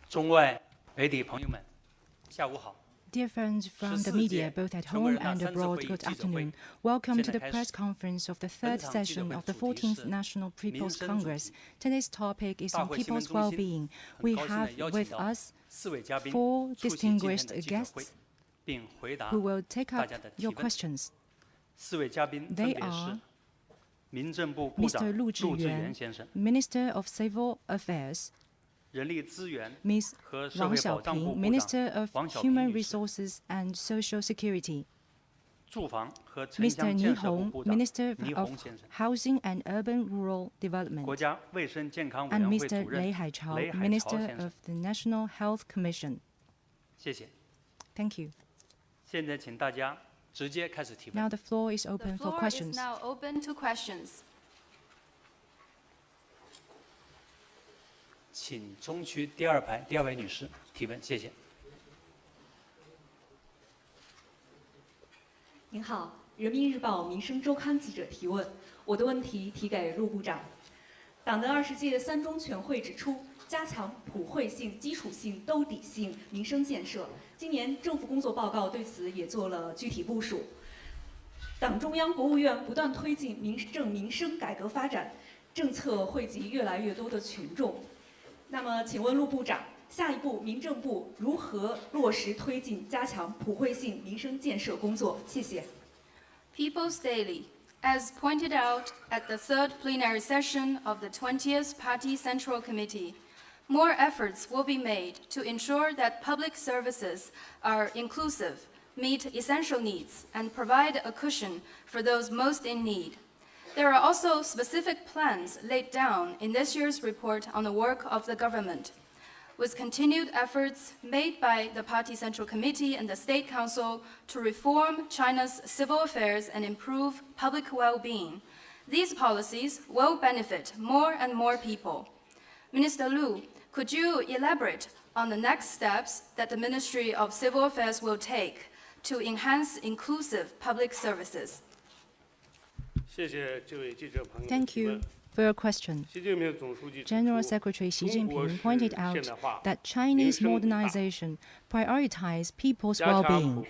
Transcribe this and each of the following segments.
中外媒体朋友们，下午好。 Dear friends from the media, both at home and abroad, good afternoon. Welcome to the press conference of the third session of the 14th National People's Congress. Today's topic is on people's well-being. We have with us 4 distinguished guests who will take up your questions. They are Mr. Lu Zhiyuan, Minister of Civil Affairs, Ms. Wang Xiaoping, Minister of Human Resources and Social Security, Mr. Ni Hong, Minister of Housing and Urban Rural Development, and Mr. Lei Haichao, Minister of the National Health Commission. Thank you. Now the floor is open for questions. The floor is now open to questions. 请中区第2排第2位女士提问，谢谢。您好，人民日报民生周刊记者提问，我的问题提给陆部长。党的20届3中全会指出，加强普惠性、基础性、兜底性民生建设。今年政府工作报告对此也做了具体部署。党中央、国务院不断推进民生改革发展，政策惠及越来越多的群众。 那么，请问陆部长，下一步民政部如何落实推进加强普惠性民生建设工作？谢谢。People's Daily. As pointed out at the third plenary session of the 20th Party Central Committee, more efforts will be made to ensure that public services are inclusive, meet essential needs, and provide a cushion for those most in need. There are also specific plans laid down in this year's report on the work of the government. With continued efforts made by the Party Central Committee and the State Council to reform China's civil affairs and improve public well-being, these policies will benefit more and more people. Minister Lu, could you elaborate on the next steps that the Ministry of Civil Affairs will take to enhance inclusive public services? Thank you for your question. General Secretary Xi Jinping pointed out that Chinese modernization prioritizes people's well-being.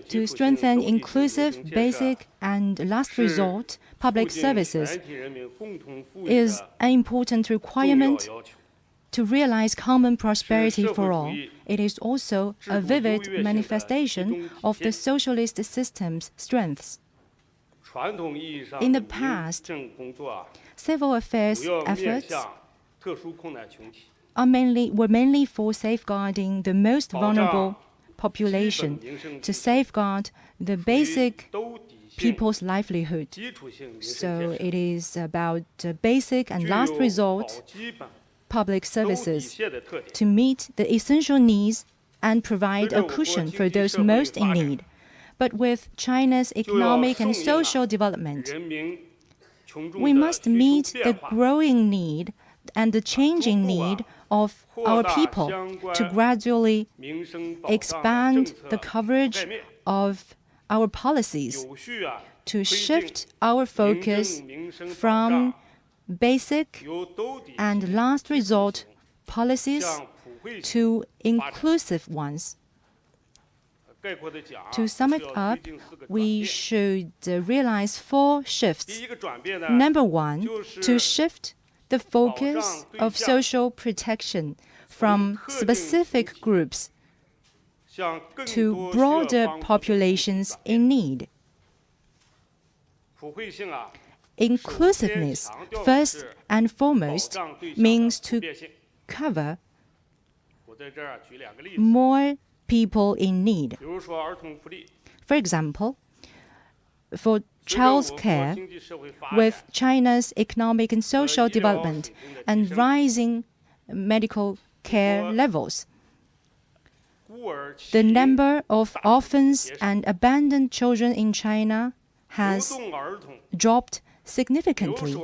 To strengthen inclusive, basic, and last resort public services is an important requirement to realize common prosperity for all. It is also a vivid manifestation of the socialist system's strengths. In the past, civil affairs efforts were mainly for safeguarding the most vulnerable population, to safeguard the basic people's livelihood. So it is about basic and last resort public services to meet the essential needs and provide a cushion for those most in need. But with China's economic and social development, we must meet the growing need and the changing need of our people to gradually expand the coverage of our policies, to shift our focus from basic and last resort policies to inclusive ones. To sum it up, we should realize 4 shifts. Number 1, to shift the focus of social protection from specific groups to broader populations in need. Inclusiveness, first and foremost, means to cover more people in need. For example, for child's care, with China's economic and social development and rising medical care levels, the number of orphans and abandoned children in China has dropped significantly.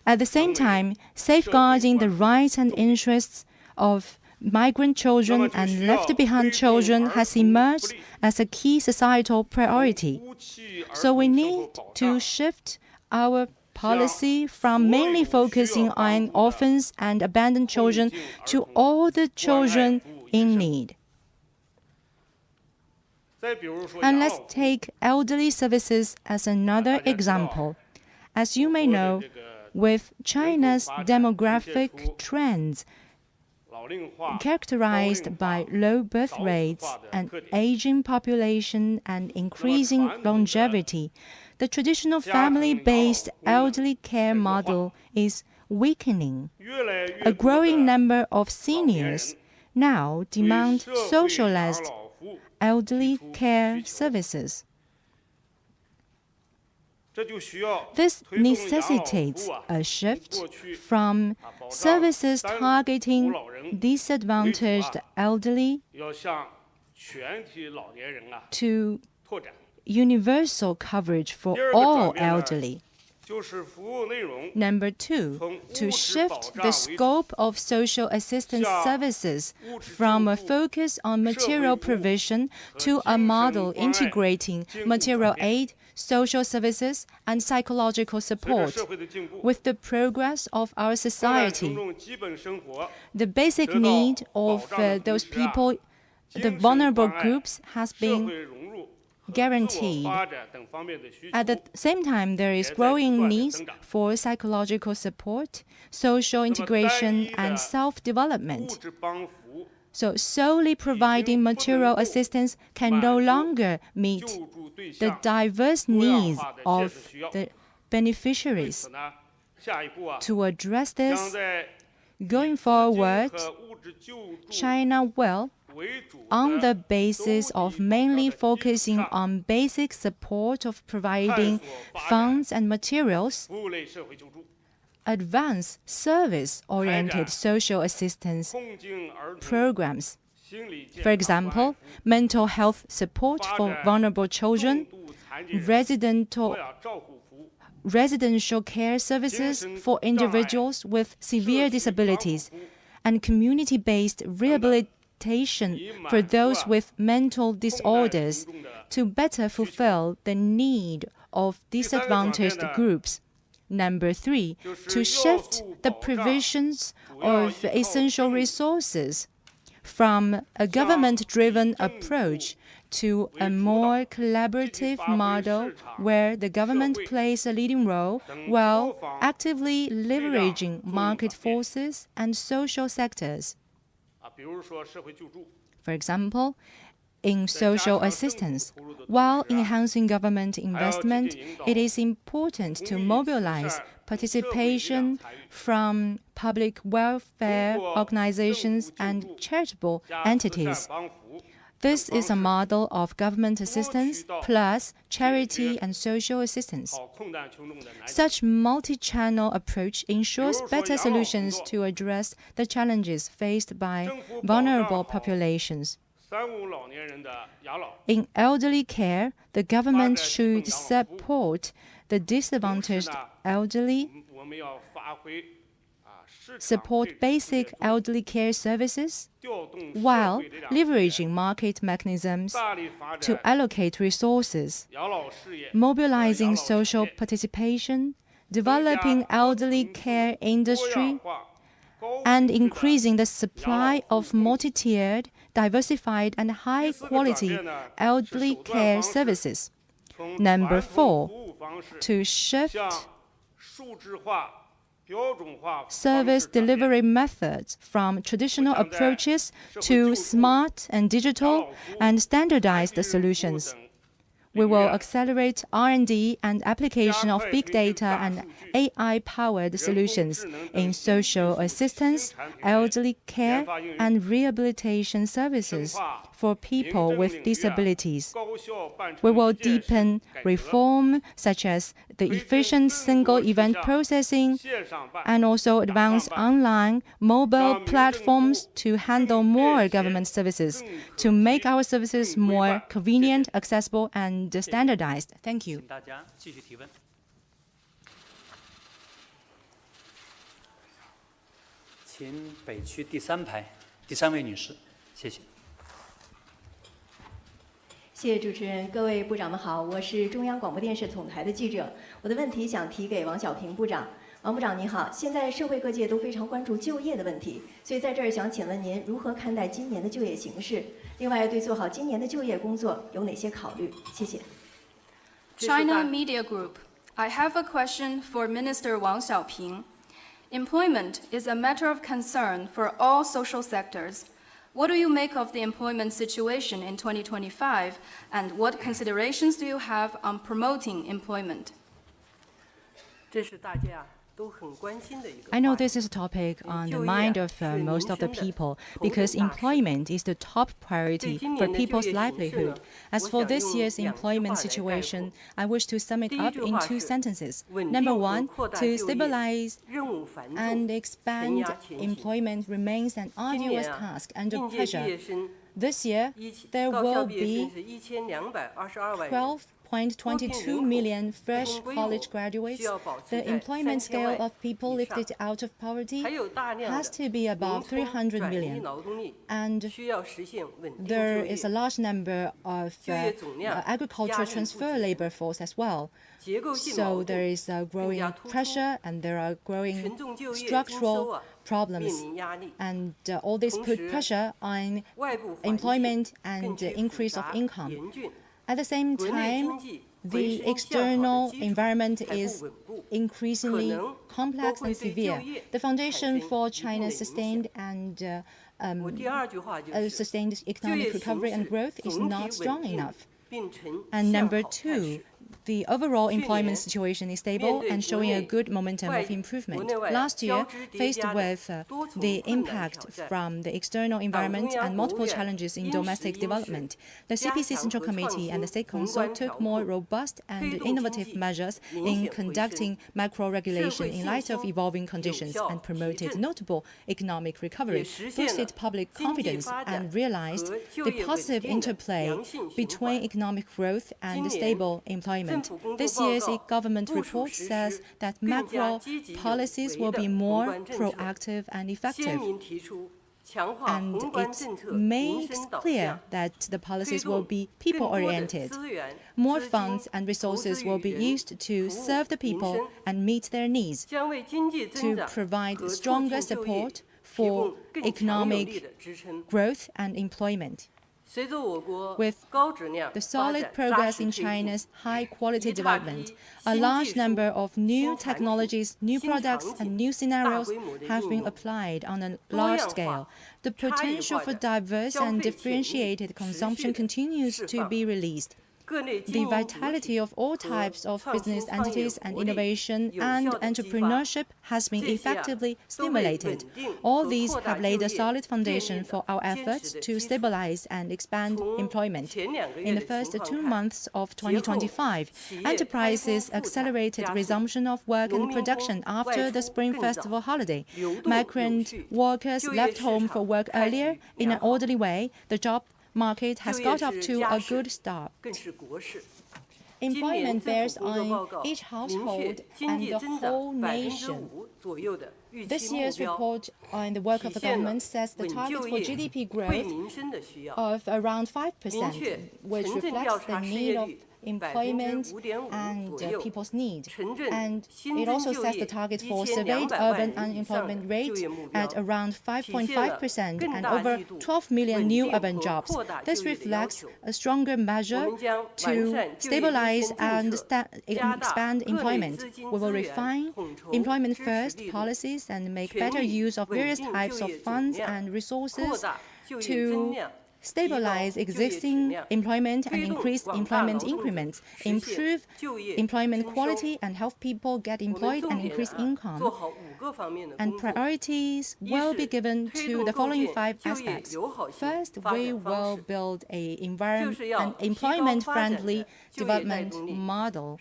At the same time, safeguarding the rights and interests of migrant children and left-behind children has emerged as a key societal priority. So we need to shift our policy from mainly focusing on orphans and abandoned children to all the children in need. And let's take elderly services as another example. As you may know, with China's demographic trends characterized by low birth rates, an aging population, and increasing longevity, the traditional family-based elderly care model is weakening. A growing number of seniors now demand socialized elderly care services. This necessitates a shift from services targeting disadvantaged elderly to universal coverage for all elderly. Number 2, to shift the scope of social assistance services from a focus on material provision to a model integrating material aid, social services, and psychological support. With the progress of our society, the basic need of those people, the vulnerable groups, has been guaranteed. At the same time, there is growing needs for psychological support, social integration, and self-development. So solely providing material assistance can no longer meet the diverse needs of the beneficiaries. To address this, going forward, China will, on the basis of mainly focusing on basic support of providing funds and materials, advance service-oriented social assistance programs. For example, mental health support for vulnerable children, residential care services for individuals with severe disabilities, and community-based rehabilitation for those with mental disorders to better fulfill the need of disadvantaged groups. Number 3, to shift the provisions of essential resources from a government-driven approach to a more collaborative model where the government plays a leading role while actively leveraging market forces and social sectors. For example, in social assistance, while enhancing government investment, it is important to mobilize participation from public welfare organizations and charitable entities. This is a model of government assistance plus charity and social assistance. Such multi-channel approach ensures better solutions to address the challenges faced by vulnerable populations. In elderly care, the government should support the disadvantaged elderly, support basic elderly care services, while leveraging market mechanisms to allocate resources, mobilizing social participation, developing elderly care industry, and increasing the supply of multi-tiered, diversified, and high-quality elderly care services. Number 4, to shift service delivery methods from traditional approaches to smart and digital and standardized solutions. We will accelerate R&D and application of big data and AI-powered solutions in social assistance, elderly care, and rehabilitation services for people with disabilities. We will deepen reform such as the efficient single event processing and also advance online mobile platforms to handle more government services to make our services more convenient, accessible, and standardized. Thank you. 请大家继续提问。请北区第3排第3位女士，谢谢。谢谢主持人，各位部长们好，我是中央广播电视总台的记者。我的问题想提给王小平部长。王部长您好，现在社会各界都非常关注就业的问题，所以在这儿想请问您如何看待今年的就业形势？另外，对做好今年的就业工作有哪些考虑？谢谢。China Media Group. I have a question for Minister Wang Xiaoping. Employment is a matter of concern for all social sectors. What do you make of the employment situation in 2025, and what considerations do you have on promoting employment? 这是大家 I know this is a topic on the mind of most of the people because employment is the top priority for people's livelihood. As for this year's employment situation, I wish to sum it up in 2 sentences. Number 1, to stabilize and expand employment remains an arduous task under pressure. This year, there will be 12.22 million fresh college graduates. The employment scale of people lifted out of poverty has to be above 300 million. And there is a large number of agricultural transfer labor force as well. So there is a growing pressure and there are growing structural problems. And all this put pressure on employment and increase of income. At the same time, the external environment is increasingly complex and severe. The foundation for China's sustained economic recovery and growth is not strong enough. And number 2, the overall employment situation is stable and showing a good momentum of improvement. Last year, faced with the impact from the external environment and multiple challenges in domestic development, the CPC Central Committee and the State Council took more robust and innovative measures in conducting macro-regulation in light of evolving conditions and promoted notable economic recovery, boosted public confidence, and realized the positive interplay between economic growth and stable employment. This year's government report says that macro policies will be more proactive and effective. And it makes clear that the policies will be people-oriented. More funds and resources will be used to serve the people and meet their needs, to provide stronger support for economic growth and employment. With the solid progress in China's high-quality development, a large number of new technologies, new products, and new scenarios have been applied on a large scale. The potential for diverse and differentiated consumption continues to be released. The vitality of all types of business entities and innovation and entrepreneurship has been effectively stimulated. All these have laid a solid foundation for our efforts to stabilize and expand employment. In the first 2 months of 2025, enterprises accelerated resumption of work and production after the Spring Festival holiday. Migrant workers left home for work earlier in an orderly way. The job market has got off to a good start. Employment bears on each household and the whole nation. This year's report on the work of the government sets the target for GDP growth of around 5%, which reflects the need of employment and people's need. And it also sets the target for surveyed urban unemployment rate at around 5.5% and over 12 million new urban jobs. This reflects a stronger measure to stabilize and expand employment. We will refine employment-first policies and make better use of various types of funds and resources to stabilize existing employment and increase employment increments, improve employment quality and help people get employed and increase income. And priorities will be given to the following 5 aspects. First, we will build an employment-friendly development model.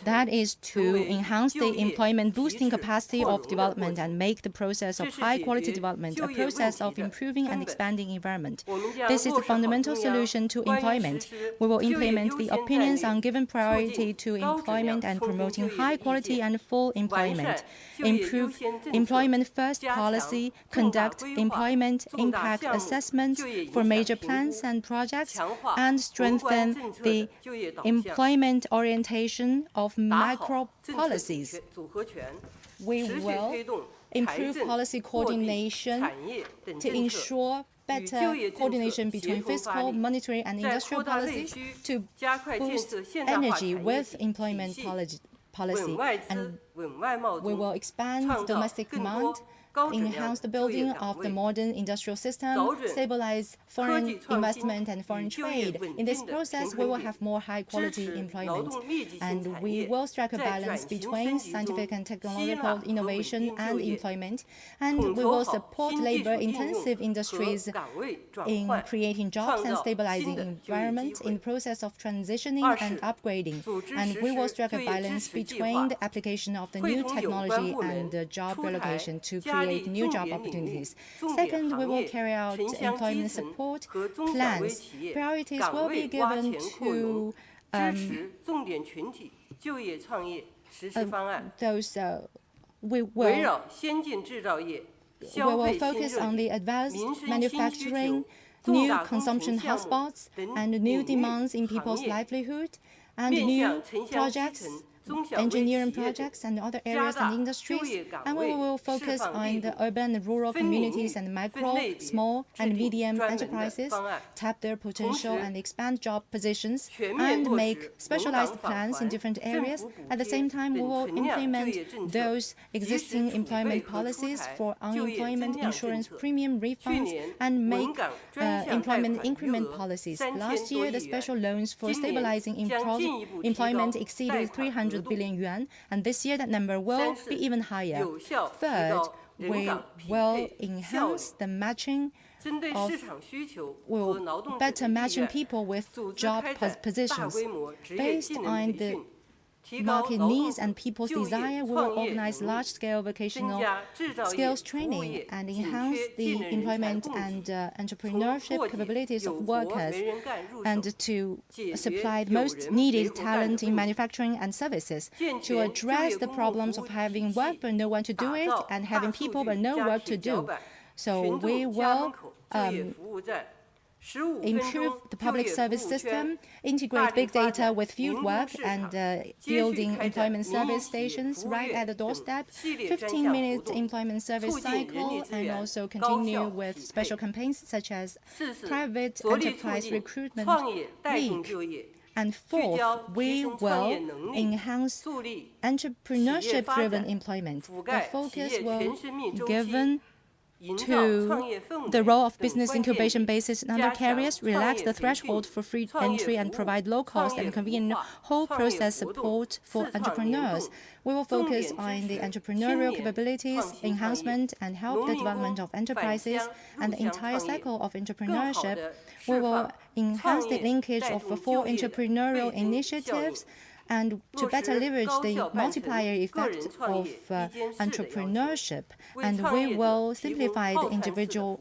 That is to enhance the employment-boosting capacity of development and make the process of high-quality development a process of improving and expanding environment. This is the fundamental solution to employment. We will implement the opinions on giving priority to employment and promoting high quality and full employment. employment, improve employment first policy, conduct employment impact assessments for major plans and projects, and strengthen the employment orientation of macro policies. We will improve policy coordination to ensure better coordination between fiscal, monetary, and industrial policies to boost energy with employment policy. And we will expand domestic demand, enhance the building of the modern industrial system, stabilize foreign investment and foreign trade. In this process, we will have more high-quality employment, and we will strike a balance between scientific and technological innovation and employment, and we will support labor-intensive industries in creating jobs and stabilizing environment in the process of transitioning and upgrading, and we will strike a balance between the application of the new technology and the job relocation to create new job opportunities. Second, we will carry out employment support plans. Priorities will be given to those we will focus on the advanced manufacturing, new consumption hotspots, and new demands in people's livelihood, and new projects, engineering projects, and other areas and industries. And we will focus on the urban and rural communities and micro, small, and medium enterprises, tap their potential and expand job positions, and make specialized plans in different areas. At the same time, we will implement those existing employment policies for unemployment insurance premium refunds and make employment increment policies. Last year, the special loans for stabilizing employment exceeded 300 billion yuan, and this year that number will be even higher. Third, we will enhance the matching will better matching people with job positions. Based on the market needs and people's desire, we will organize large-scale vocational skills training and enhance the employment and entrepreneurship capabilities of workers, and to supply the most needed talent in manufacturing and services, to address the problems of having work but no one to do it, and having people but no work to do. So we will improve the public service system, integrate big data with field work, and building employment service stations right at the doorstep, 15-minute employment service cycle, and also continue with special campaigns such as Private Enterprise Recruitment Week. And fourth, we will enhance entrepreneurship-driven employment. The focus will be given to the role of business incubation bases in other carriers, relax the threshold for free entry, and provide low-cost and convenient whole process support for entrepreneurs. We will focus on the entrepreneurial capabilities, enhancement, and help the development of enterprises and the entire cycle of entrepreneurship. We will enhance the linkage of the 4 entrepreneurial initiatives and to better leverage the multiplier effect of entrepreneurship. And we will simplify the individual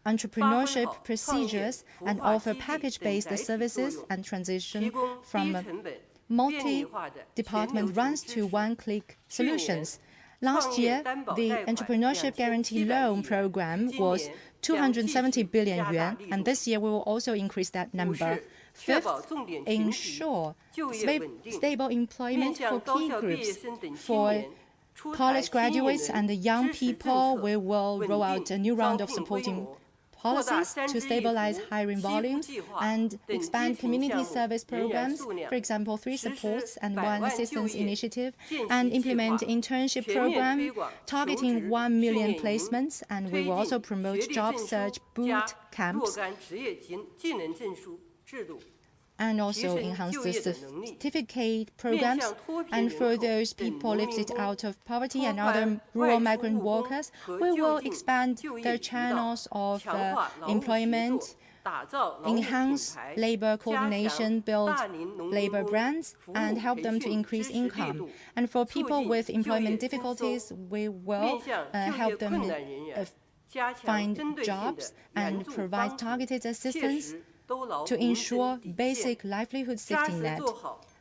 entrepreneurship procedures and offer package-based services and transition from multi-department runs to one-click solutions. Last year, the Entrepreneurship Guarantee Loan Program was 270 billion yuan, and this year we will also increase that number. Fifth, ensure stable employment for key groups. For college graduates and young people, we will roll out a new round of supporting policies to stabilize hiring volumes and expand community service programs, for example, 3 supports and 1 assistance initiative, and implement internship program targeting 1 million placements, and we will also promote job search boot camps and also enhance the certificate programs. And for those people lifted out of poverty and other rural migrant workers, we will expand their channels of employment, enhance labor coordination, build labor brands, and help them to increase income. And for people with employment difficulties, we will help them find jobs and provide targeted assistance to ensure basic livelihood safety net.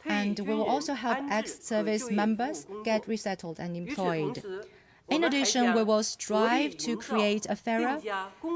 And we will also help ex-service members get resettled and employed. In addition, we will strive to create a fairer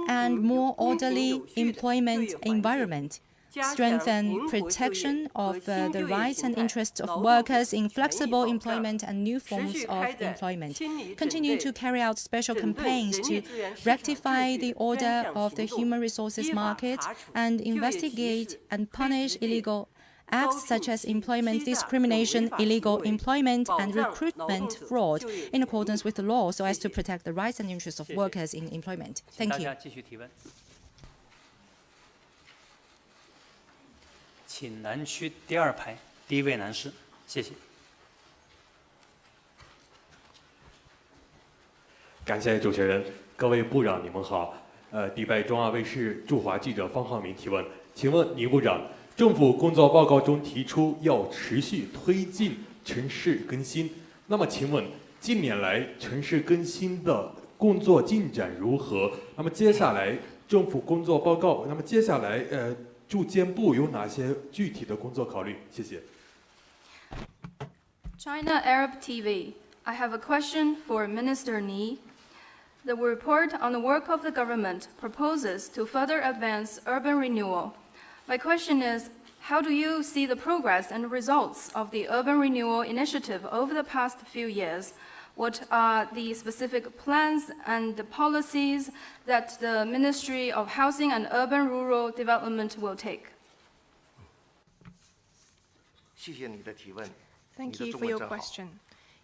and more orderly employment environment, strengthen protection of the rights and interests of workers in flexible employment and new forms of employment, continue to carry out special campaigns to rectify the order of the human resources market, and investigate and punish illegal acts such as employment discrimination, illegal employment, and recruitment fraud in accordance with the law, so as to protect the rights and interests of workers in employment. Thank you. 大家继续提问。请南区第2排第1位男士，谢谢。感谢主持人，各位部长，你们好。迪拜中亚卫视驻华记者方浩明提问，请问倪部长，政府工作报告中提出要持续推进城市更新，那么请问近年来城市更新的工作进展如何？那么接下来政府工作报告，那么接下来住建部有哪些具体的工作考虑？谢谢。China Arab TV. I have a question for Minister Ni. The report on the work of the government proposes to further advance urban renewal. My question is, how do you see the progress and results of the urban renewal initiative over the past few years? What are the specific plans and the policies that the Ministry of Housing and Urban Rural Development will take? 谢谢你的提问。 Thank you for your question.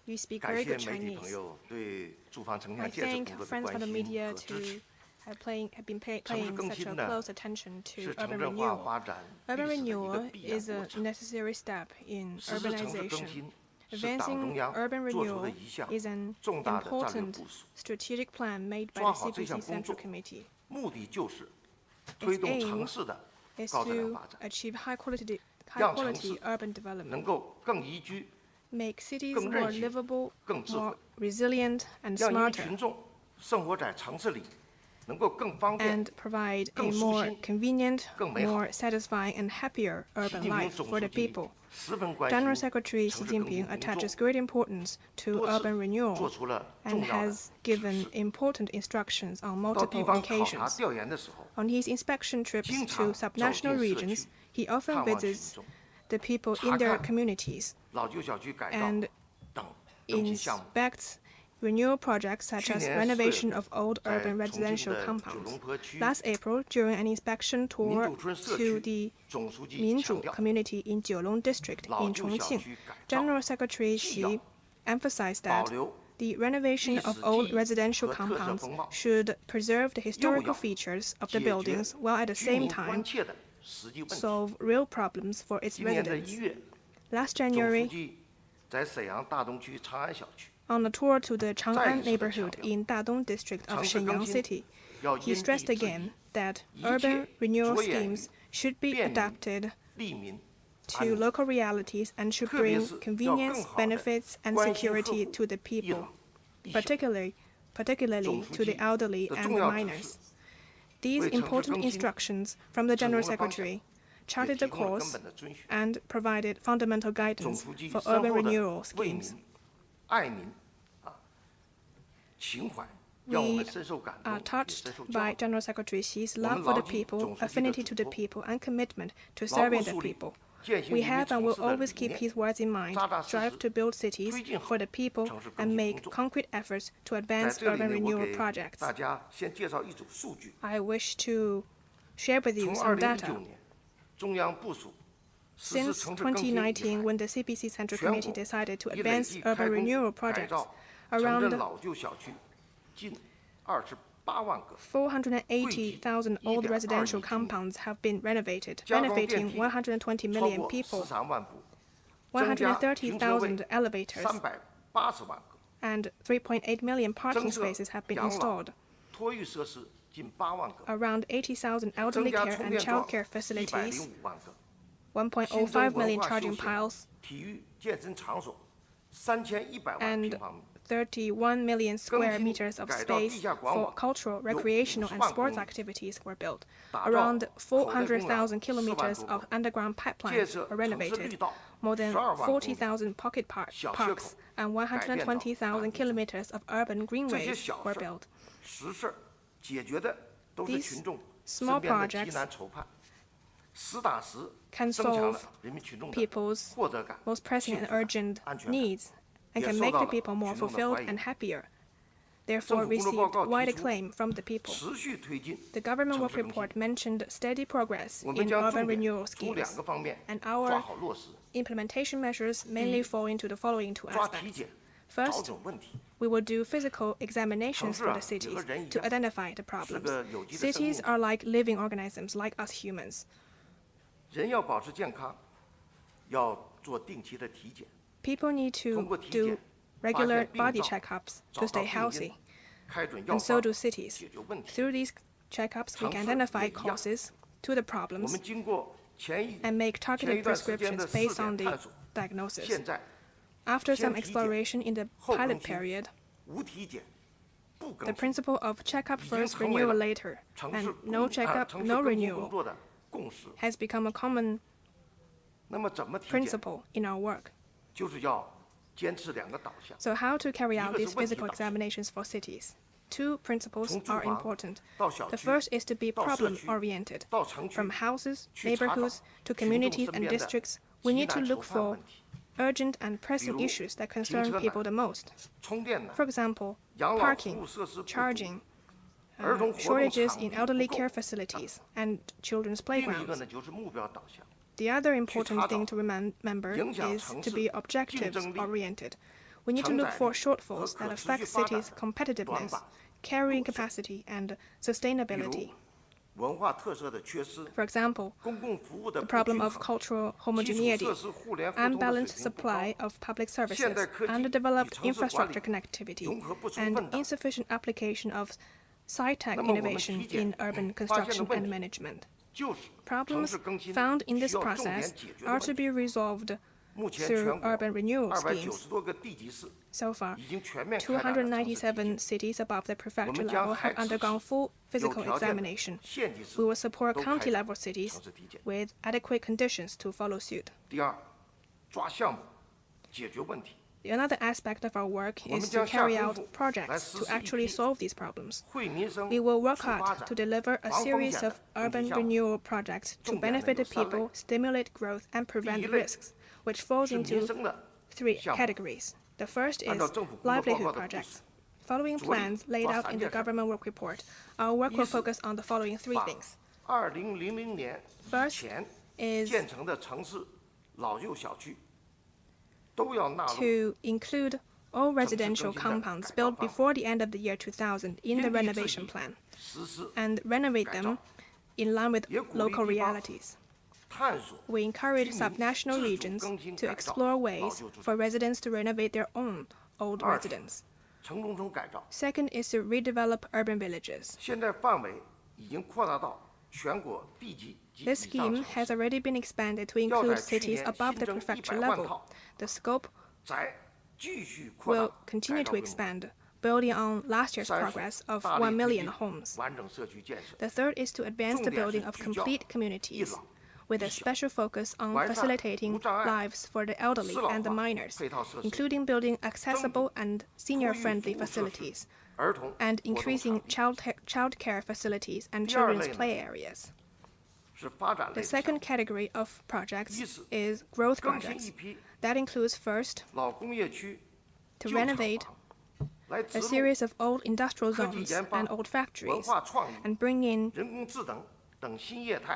You speak 感 very 谢 good 媒体 Chinese. 朋友对住房城 I 乡建设 thank 工作的 friends 关 from the 心 media 和支持。 have been paying 城市更 such 新 a 呢 close attention to 是 urban 城镇化 renewal. 发展 Urban 历史的一个 renewal 必然 is 过 a 程。 necessary step in 实施城市更 urbanization. 新是党中 Advancing 央 urban 做出的 renewal 一项 is an 重大的战略 important 部署， strategic plan made by 抓 the 好这项 CPC 工作 Central Committee. 目的就是推动 aim 城市的 Is 高质量 to 发展， achieve high quality 让城市 urban 能 development, 够更宜居， make cities 更 more 韧性， livable, 更智慧， more resilient, and 让人民 smarter, 群众生活在城市里能够更方便、 and provide a 更舒 more 心、 convenient, 更美好。 more satisfying, and happier 习 urban 近平 life 总 for 书 the 记 people. 十分关 General 心 Secretary 城 Xi 市更新 Jinping 工 attaches 作， great importance to 多 urban 次做 renewal 出了 and 重要的 has 指 given 示。 important instructions on 到地 multiple 方考察 occasions. 调研的时候， On his inspection trips 经 to 常走 subnational 进社 regions, 区， he often 看望群 visits 众， the people 查 in their 看 communities 老旧小区改造 and 等登记项目。 inspects renewal projects such 去 as 年4 renovation 月 of old 在 urban 重庆 residential 的九 compounds. 龙坡区 Last April, during an inspection 民 tour 主村社 to 区 the 总书记 Minzhu 强调， community in Jiulong district 老 in 旧小 Chongqing, 区改造 General Secretary 既要 Xi emphasized 保 that 留 the renovation of old 历史记忆 residential 和特色 compounds 风貌， should preserve the historical 又要 features of the 解决 buildings while at the 居 same 民关 time 切的实际问题。 solve real problems for its 今年的1 residents. 月， Last 总书 January, 记在沈阳大东区长安小区 on a tour to the Chang'an 再一次地强 neighborhood 调， in Dadong district of 城市更 Shenyang 新 City, 要 he 因地 stressed 制宜， again that 一 urban 切 renewal 着眼于 schemes should be 便民 adapted 利民安 to 宁， local realities and should 特别 bring 是要 convenience, 更好地 benefits, and 关心客 security 户 to the 一 people, 老一小 particularly 总书 to the 记 elderly 的 and 重 the 要指 minors. 示， These 为城市 important 更新 instructions from the 指 General 明了方向， Secretary 也 charted 提 the 供了根 course 本的遵循。 and provided fundamental 总 guidance 书记 for 深 urban 厚的 renewal 为 schemes. 民、爱民情怀，让我 We 们深受感 are 动，也 touched 深受 by 教育。 General Secretary Xi's 我 love 们 for the 牢记 people, 总书记的 affinity 嘱 to the 托， people, and commitment to 牢固 serving the 树立 people. 践行 We 人民 have and 城 will 市的 always 理 keep 念， his words in mind, 扎扎实 strive 实 to build cities 推进好 for the people, 城市更 and 新 make 工作。 concrete efforts to 在 advance 这里 urban 呢，我 renewal 给 projects. 大家先介绍一组数据。 I wish to share with you 从 some 2019 data. 年，中央部署实施 Since 城市更新以 2019, 来， when the CPC Central 全 Committee 国 decided to 已累 advance 计开 urban 工 renewal 改 projects, 造城 around 镇老旧小区近28万个， 480,000 old residential compounds have been renovated, 加装电 benefiting 梯 120超 million 过 people. 13万部，增加停车位130,000 elevators 380万个， and 3.8 million 增 parking 设 spaces have been 养老 installed. 托育设施近8万个， Around 80,000 elderly 增加 care 充 and 电桩 childcare facilities, 105万个，新增 1.05 million 文化休 charging 闲 piles, 体育健身场所3100万 and 平方米， 31 million square meters of space for cultural, recreational, and sports activities were built. Around 400,000 kilometers of underground pipelines were renovated. More than 40,000 pocket parks and 120,000 kilometers of urban greenways were built. These small projects can solve people's most pressing and urgent needs and can make the people more fulfilled and happier, therefore received wide acclaim from the people. The government work report mentioned steady progress in urban renewal schemes, and our implementation measures mainly fall into the following two aspects. First, we will do physical examinations for the cities to identify the problems. Cities are like living organisms, like us humans. People need to do regular body checkups to stay healthy, and so do cities. Through these checkups, we can identify causes to the problems and make targeted prescriptions based on the diagnosis. After some exploration in the pilot period, the principle of checkup first, renewal later, and no checkup, no renewal has become a common principle in our work. So how to carry out these physical examinations for cities? Two principles are important. The first is to be problem-oriented. From houses, neighborhoods, to communities and districts, we need to look for urgent and pressing issues that concern people the most. For example, parking, charging, shortages in elderly care facilities, and children's playgrounds. The other important thing to remember is to be objectives-oriented. We need to look for shortfalls that affect cities' competitiveness, carrying capacity, and sustainability. For example, the problem of cultural homogeneity, unbalanced supply of public services, underdeveloped infrastructure connectivity, and insufficient application of sci-tech innovation in urban construction and management. Problems found in this process are to be resolved through urban renewal schemes. So far, 297 cities above the prefecture level have undergone full physical examination. We will support county-level cities with adequate conditions to follow suit. Another aspect of our work is to carry out projects to actually solve these problems. We will work hard to deliver a series of urban renewal projects to benefit the people, stimulate growth, and prevent risks, which falls into three categories. The first is livelihood projects. Following plans laid out in the government work report, our work will focus on the following three things. First is to include all residential compounds built before the end of the year 2000 in the renovation plan and renovate them in line with local realities. We encourage subnational regions to explore ways for residents to renovate their own old residence. Second is to redevelop urban villages. This scheme has already been expanded to include cities above the prefecture level. The scope will continue to expand, building on last year's progress of 1 million homes. The third is to advance the building of complete communities, with a special focus on facilitating lives for the elderly and the minors, including building accessible and senior-friendly facilities, and increasing child care facilities and children's play areas. The second category of projects is growth projects. That includes first, to renovate a series of old industrial zones and old factories and bring in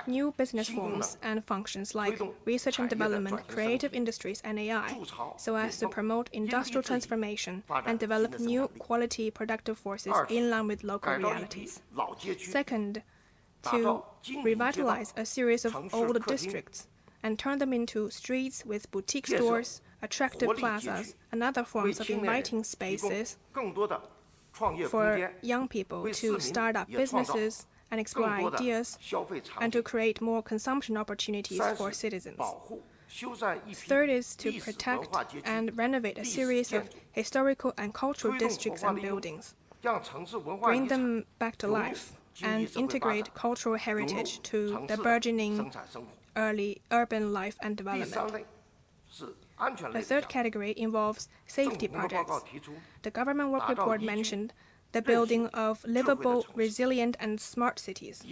new business forms and functions like research and development, creative industries, and AI, so as to promote industrial transformation and develop new quality productive forces in line with local realities. Second, to revitalize a series of old districts and turn them into streets with boutique stores, attractive plazas, and other forms of inviting spaces for young people to start up businesses and explore ideas, and to create more consumption opportunities for citizens. Third is to protect and renovate a series of historical and cultural districts and buildings, bring them back to life, and integrate cultural heritage to the burgeoning early urban life and development. The third category involves safety projects. The government work report mentioned the building of livable, resilient, and smart cities.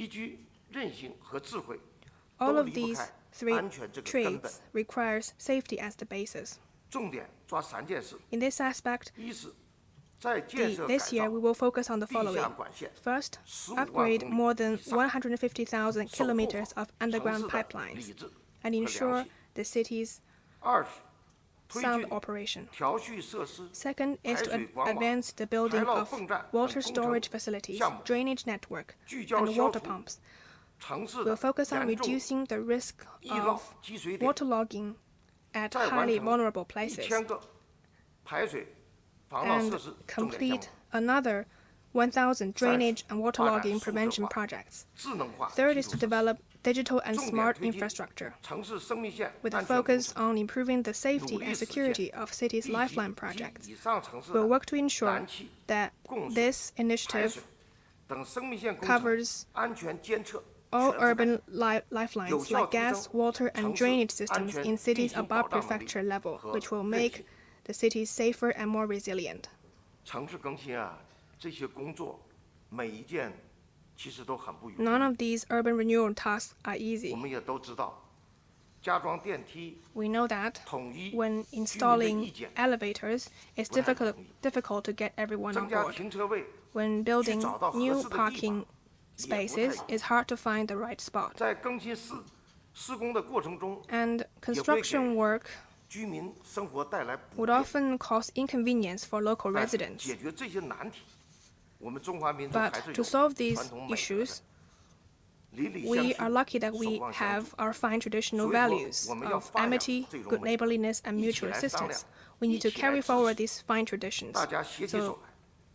All of these three traits requires safety as the basis. In this aspect, this year we will focus on the following. First, upgrade more than 150,000 kilometers of underground pipelines and ensure the city's sound operation. Second is to advance the building of water storage facilities, drainage network, and water pumps. We'll focus on reducing the risk of waterlogging at highly vulnerable places and complete another 1,000 drainage and waterlogging prevention projects. Third is to develop digital and smart infrastructure, with a focus on improving the safety and security of cities' lifeline projects. We'll work to ensure that this initiative covers all urban lifelines like gas, water, and drainage systems in cities above prefecture level, which will make the cities safer and more resilient. None of these urban renewal tasks are easy. We know that when installing elevators, it's difficult to get everyone on board. When building new parking spaces, it's hard to find the right spot. And construction work would often cause inconvenience for local residents. But to solve these issues, we are lucky that we have our fine traditional values of amity, good neighborliness, and mutual assistance. We need to carry forward these fine traditions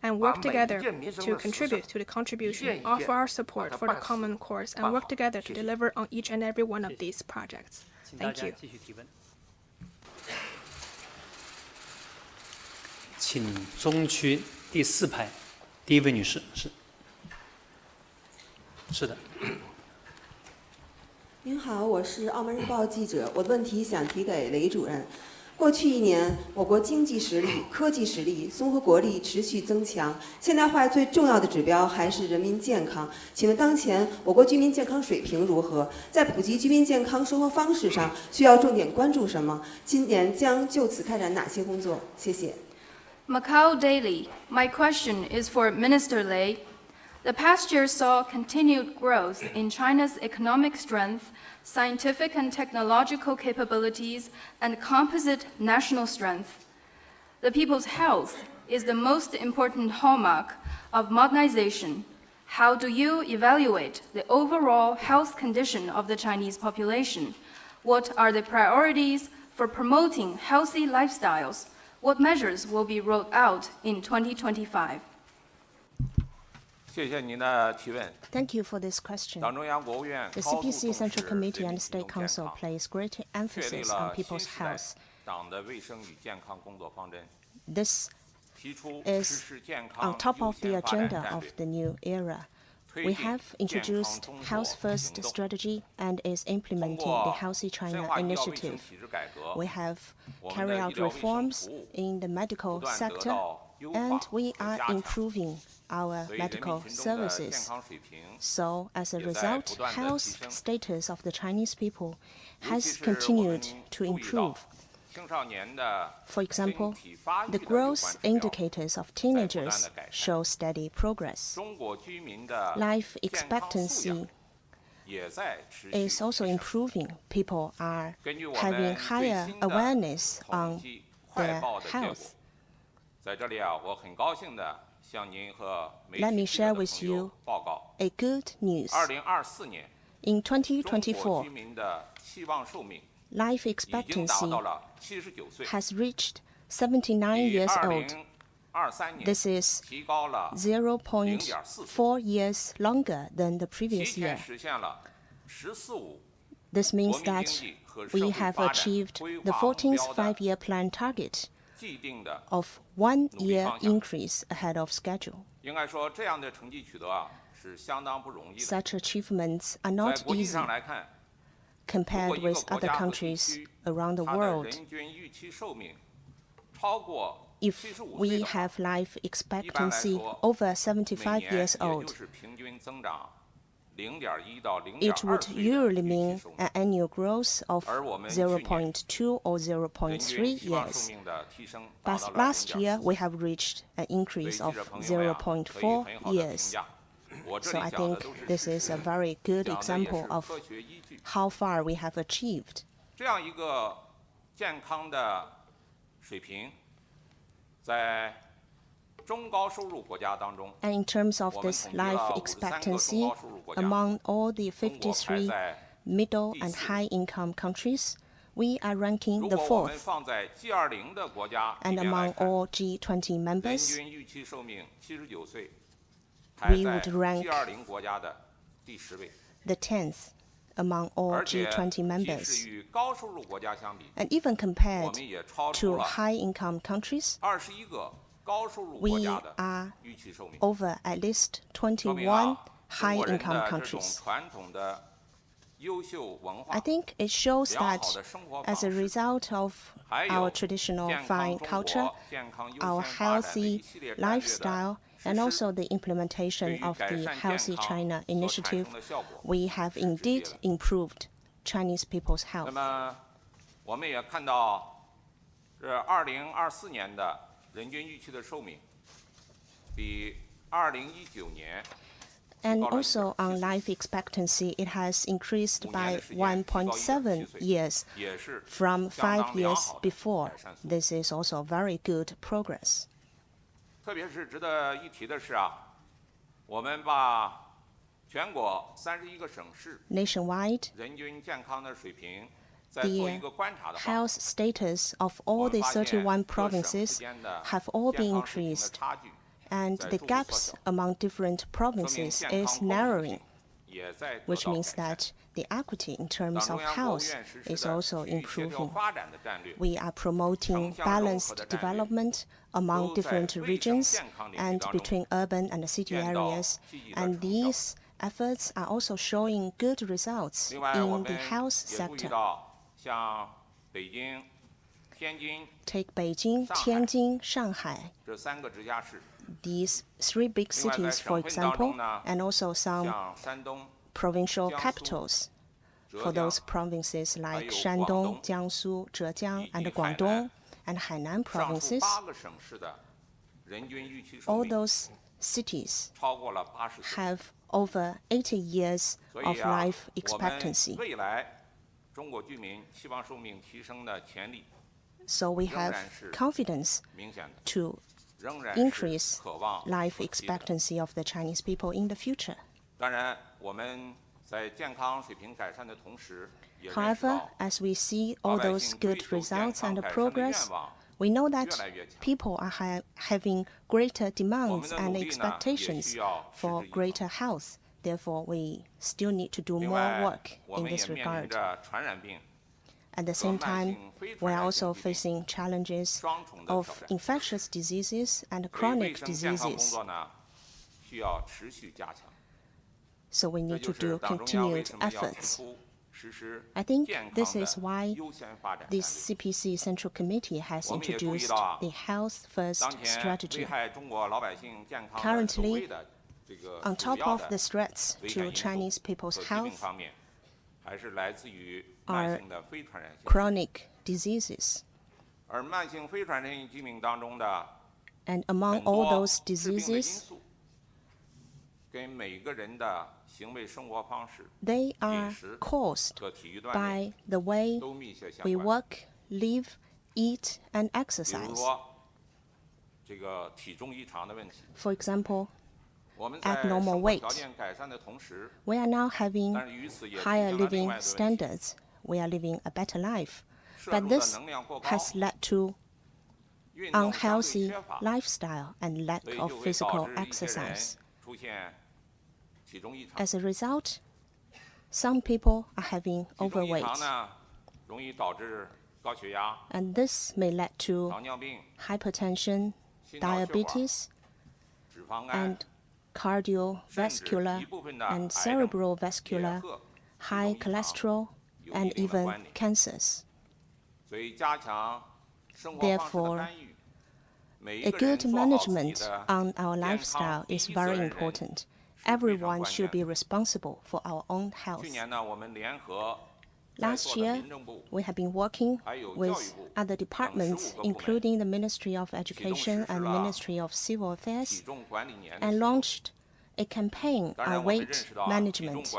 and work together to contribute to the contribution, offer our support for the common cause, and work together to deliver on each and every one of these projects. Thank you. 请中区第4排第1位女士。是的。您好，我是澳门日报记者。我的问题想提给雷主任。过去1年，我国经济实力、科技实力、综合国力持续增强。现代化最重要的指标还是人民健康。请问当前我国居民健康水平如何？在普及居民健康生活方式上，需要重点关注什么？今年将就此开展哪些工作？谢谢。Macau Daily. My question is for Minister Lei. The past year saw continued growth in China's economic strength, scientific and technological capabilities, and composite national strength. The people's health is the most important hallmark of modernization. How do you evaluate the overall health condition of the Chinese population? What are the priorities for promoting healthy lifestyles? What measures will be rolled out in 2025? Thank you for this question. The CPC Central Committee and State Council place great emphasis on people's health. This is on top of the agenda of the new era. We have introduced Health First strategy and is implementing the Healthy China initiative. We have carried out reforms in the medical sector, and we are improving our medical services. So, as a result, health status of the Chinese people has continued to improve. For example, the growth indicators of teenagers show steady progress. Life expectancy is also improving. People are having higher awareness on their health. Let me share with you a good news. In 2024, life expectancy has reached 79 years old. This is 0.4 years longer than the previous year. This means that we have achieved the 14th Five-Year Plan target of 1 year increase ahead of schedule. Such achievements are not easy compared with other countries around the world. If we have life expectancy over 75 years old, it would usually mean an annual growth of 0.2 or 0.3 years. But last year, we have reached an increase of 0.4 years. So I think this is a very good example of how far we have achieved. And in terms of this life expectancy, among all the 53 middle and high-income countries, we are ranking the 4th. And among all G20 members, we would rank the 10th among all G20 members. And even compared to high-income countries, we are over at least 21 high-income countries. I think it shows that as a result of our traditional fine culture, our healthy lifestyle, and also the implementation of the Healthy China initiative, we have indeed improved Chinese people's health. And also on life expectancy, it has increased by 1.7 years from 5 years before. This is also very good progress. Nationwide, the health status of all the 31 provinces have all been increased, and the gaps among different provinces is narrowing, which means that the equity in terms of health is also improving. We are promoting balanced development among different regions and between urban and city areas, and these efforts are also showing good results in the health sector. Take Beijing, Tianjin, Shanghai. These 3 big cities, for example, and also some provincial capitals for those provinces like Shandong, Jiangsu, Zhejiang, and Guangdong, and Hainan provinces. All those cities have over 80 years of life expectancy. So we have confidence to increase life expectancy of the Chinese people in the future. However, as we see all those good results and progress, we know that people are having greater demands and expectations for greater health. Therefore, we still need to do more work in this regard. At the same time, we are also facing challenges of infectious diseases and chronic diseases. So we need to do continued efforts. I think this is why this CPC Central Committee has introduced the Health First strategy. Currently, on top of the threats to Chinese people's health are chronic diseases. And among all those diseases, they are caused by the way we work, live, eat, and exercise. For example, abnormal weight. We are now having higher living standards. We are living a better life. But this has led to unhealthy lifestyle and lack of physical exercise. As a result, some people are having overweight. And this may lead to hypertension, diabetes, and cardiovascular and cerebrovascular, high cholesterol, and even cancers. Therefore, a good management on our lifestyle is very important. Everyone should be responsible for our own health. Last year, we have been working with other departments, including the Ministry of Education and Ministry of Civil Affairs, and launched a campaign on weight management.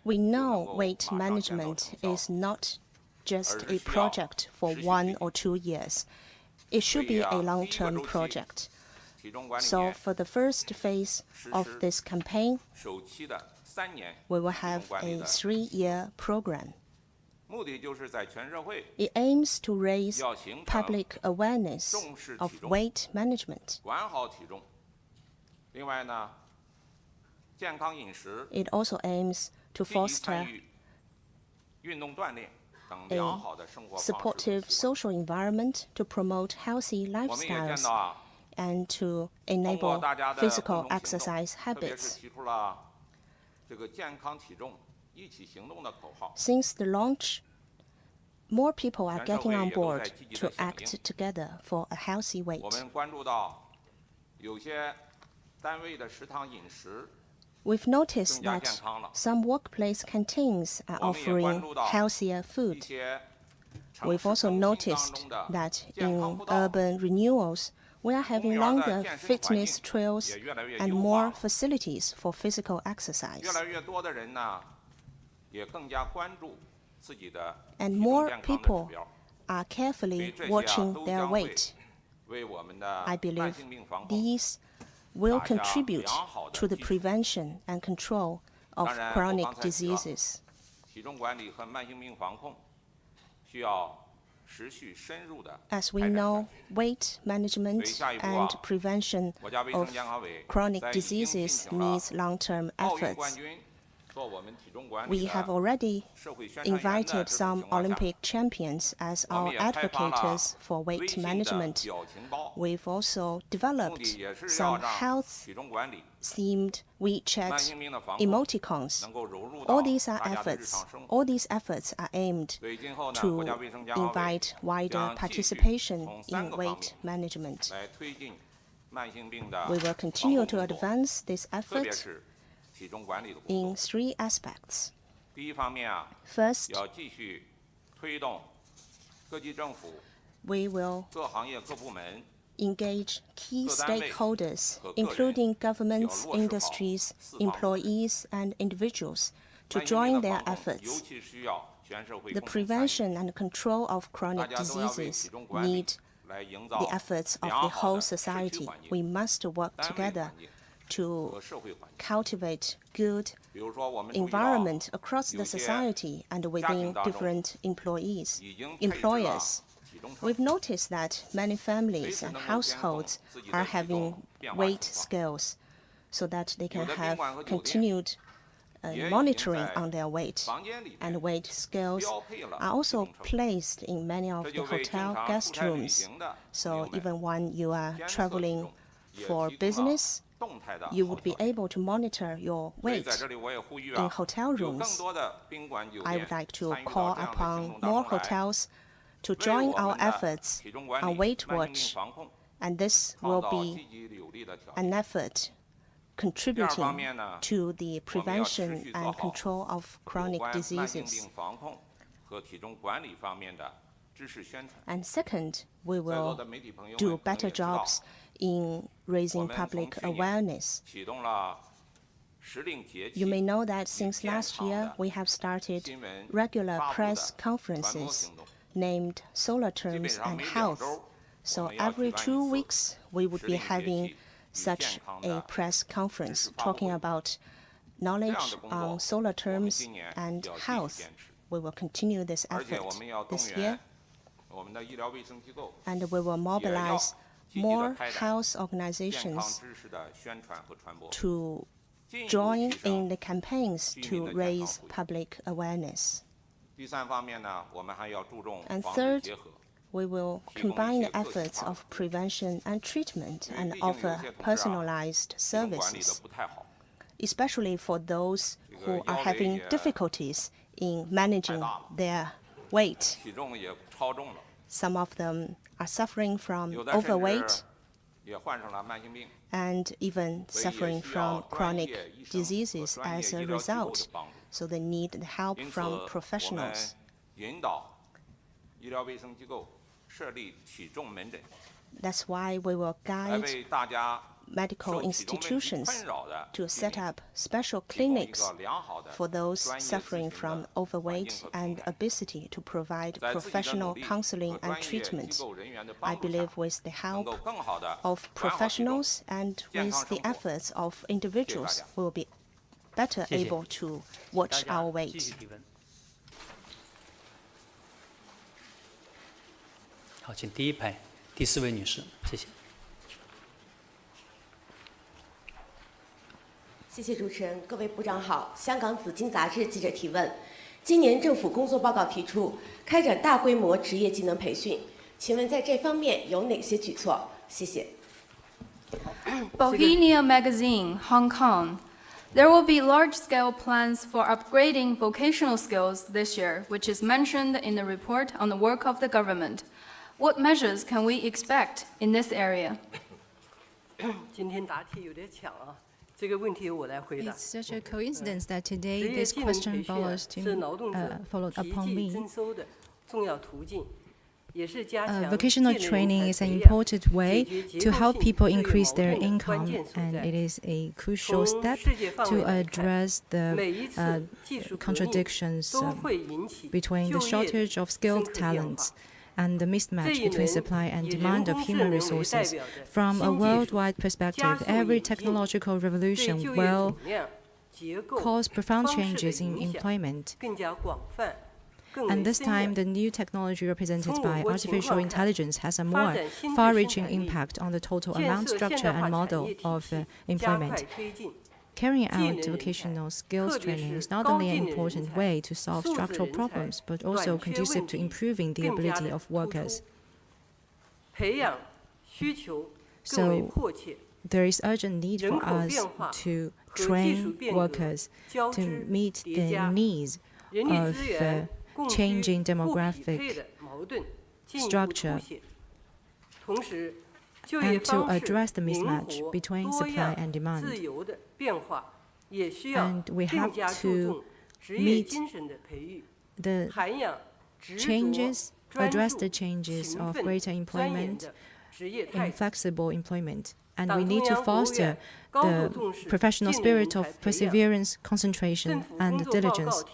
We know weight management is not just a project for 1 or 2 years. It should be a long-term project. So for the first phase of this campaign, we will have a 3-year program. It aims to raise public awareness of weight management. It also aims to foster a supportive social environment to promote healthy lifestyles and to enable physical exercise habits. Since the launch, more people are getting on board to act together for a healthy weight. We've noticed that some workplace canteens are offering healthier food. We've also noticed that in urban renewals, we are having longer fitness trails and more facilities for physical exercise. And more people are carefully watching their weight. I believe these will contribute to the prevention and control of chronic diseases. As we know, weight management and prevention of chronic diseases needs long-term efforts. We have already invited some Olympic champions as our advocates for weight management. We've also developed some health-themed WeChat emoticons. All these efforts are aimed to invite wider participation in weight management. We will continue to advance this effort in 3 aspects. First, we will engage key stakeholders, including governments, industries, employees, and individuals, to join their efforts. The prevention and control of chronic diseases need the efforts of the whole society. We must work together to cultivate good environment across the society and within different employers. We've noticed that many families and households are having weight scales so that they can have continued monitoring on their weight. And weight scales are also placed in many of the hotel guest rooms. So even when you are traveling for business, you would be able to monitor your weight in hotel rooms. I would like to call upon more hotels to join our efforts on Weight Watch, and this will be an effort contributing to the prevention and control of chronic diseases. And second, we will do better jobs in raising public awareness. You may know that since last year, we have started regular press conferences named Solar Terms and Health. So every 2 weeks, we would be having such a press conference talking about knowledge on solar terms and health. We will continue this effort this year, and we will mobilize more health organizations to join in the campaigns to raise public awareness. And third, we will combine the efforts of prevention and treatment and offer personalized services, especially for those who are having difficulties in managing their weight. Some of them are suffering from overweight and even suffering from chronic diseases as a result, so they need the help from professionals. That's why we will guide medical institutions to set up special clinics for those suffering from overweight and obesity to provide professional counseling and treatment. I believe with the help of professionals and with the efforts of individuals, we will be better able to watch our weight. 好，请第一排第4位女士，谢谢。谢谢主持人，各位部长好。香港紫荆杂志记者提问：今年政府工作报告提出开展大规模职业技能培训，请问在这方面有哪些举措？谢谢。Bohemia Magazine, Hong Kong. There will be large-scale plans for upgrading vocational skills this year, which is mentioned in the report on the work of the government. What measures can we expect in this area? 今天答题有点巧啊，这个问题由我来回答。 It's such a coincidence that today this question follows followed upon me. 征收的重要途径。 Vocational training is an important way to help people increase their income, and it is a crucial step to address the contradictions between the shortage of skilled talents and the mismatch between supply and demand of human resources. From a worldwide perspective, every technological revolution will cause profound changes in employment. And this time, the new technology represented by artificial intelligence has a more far-reaching impact on the total amount, structure, and model of employment. Carrying out vocational skills training is not only an important way to solve structural problems, but also conducive to improving the ability of workers. So, there is urgent need for us to train workers to meet the needs of changing demographic structure and to address the mismatch between supply and demand. And we have to meet the changes, address the changes of greater employment, inflexible employment. And we need to foster the professional spirit of perseverance, concentration, and diligence.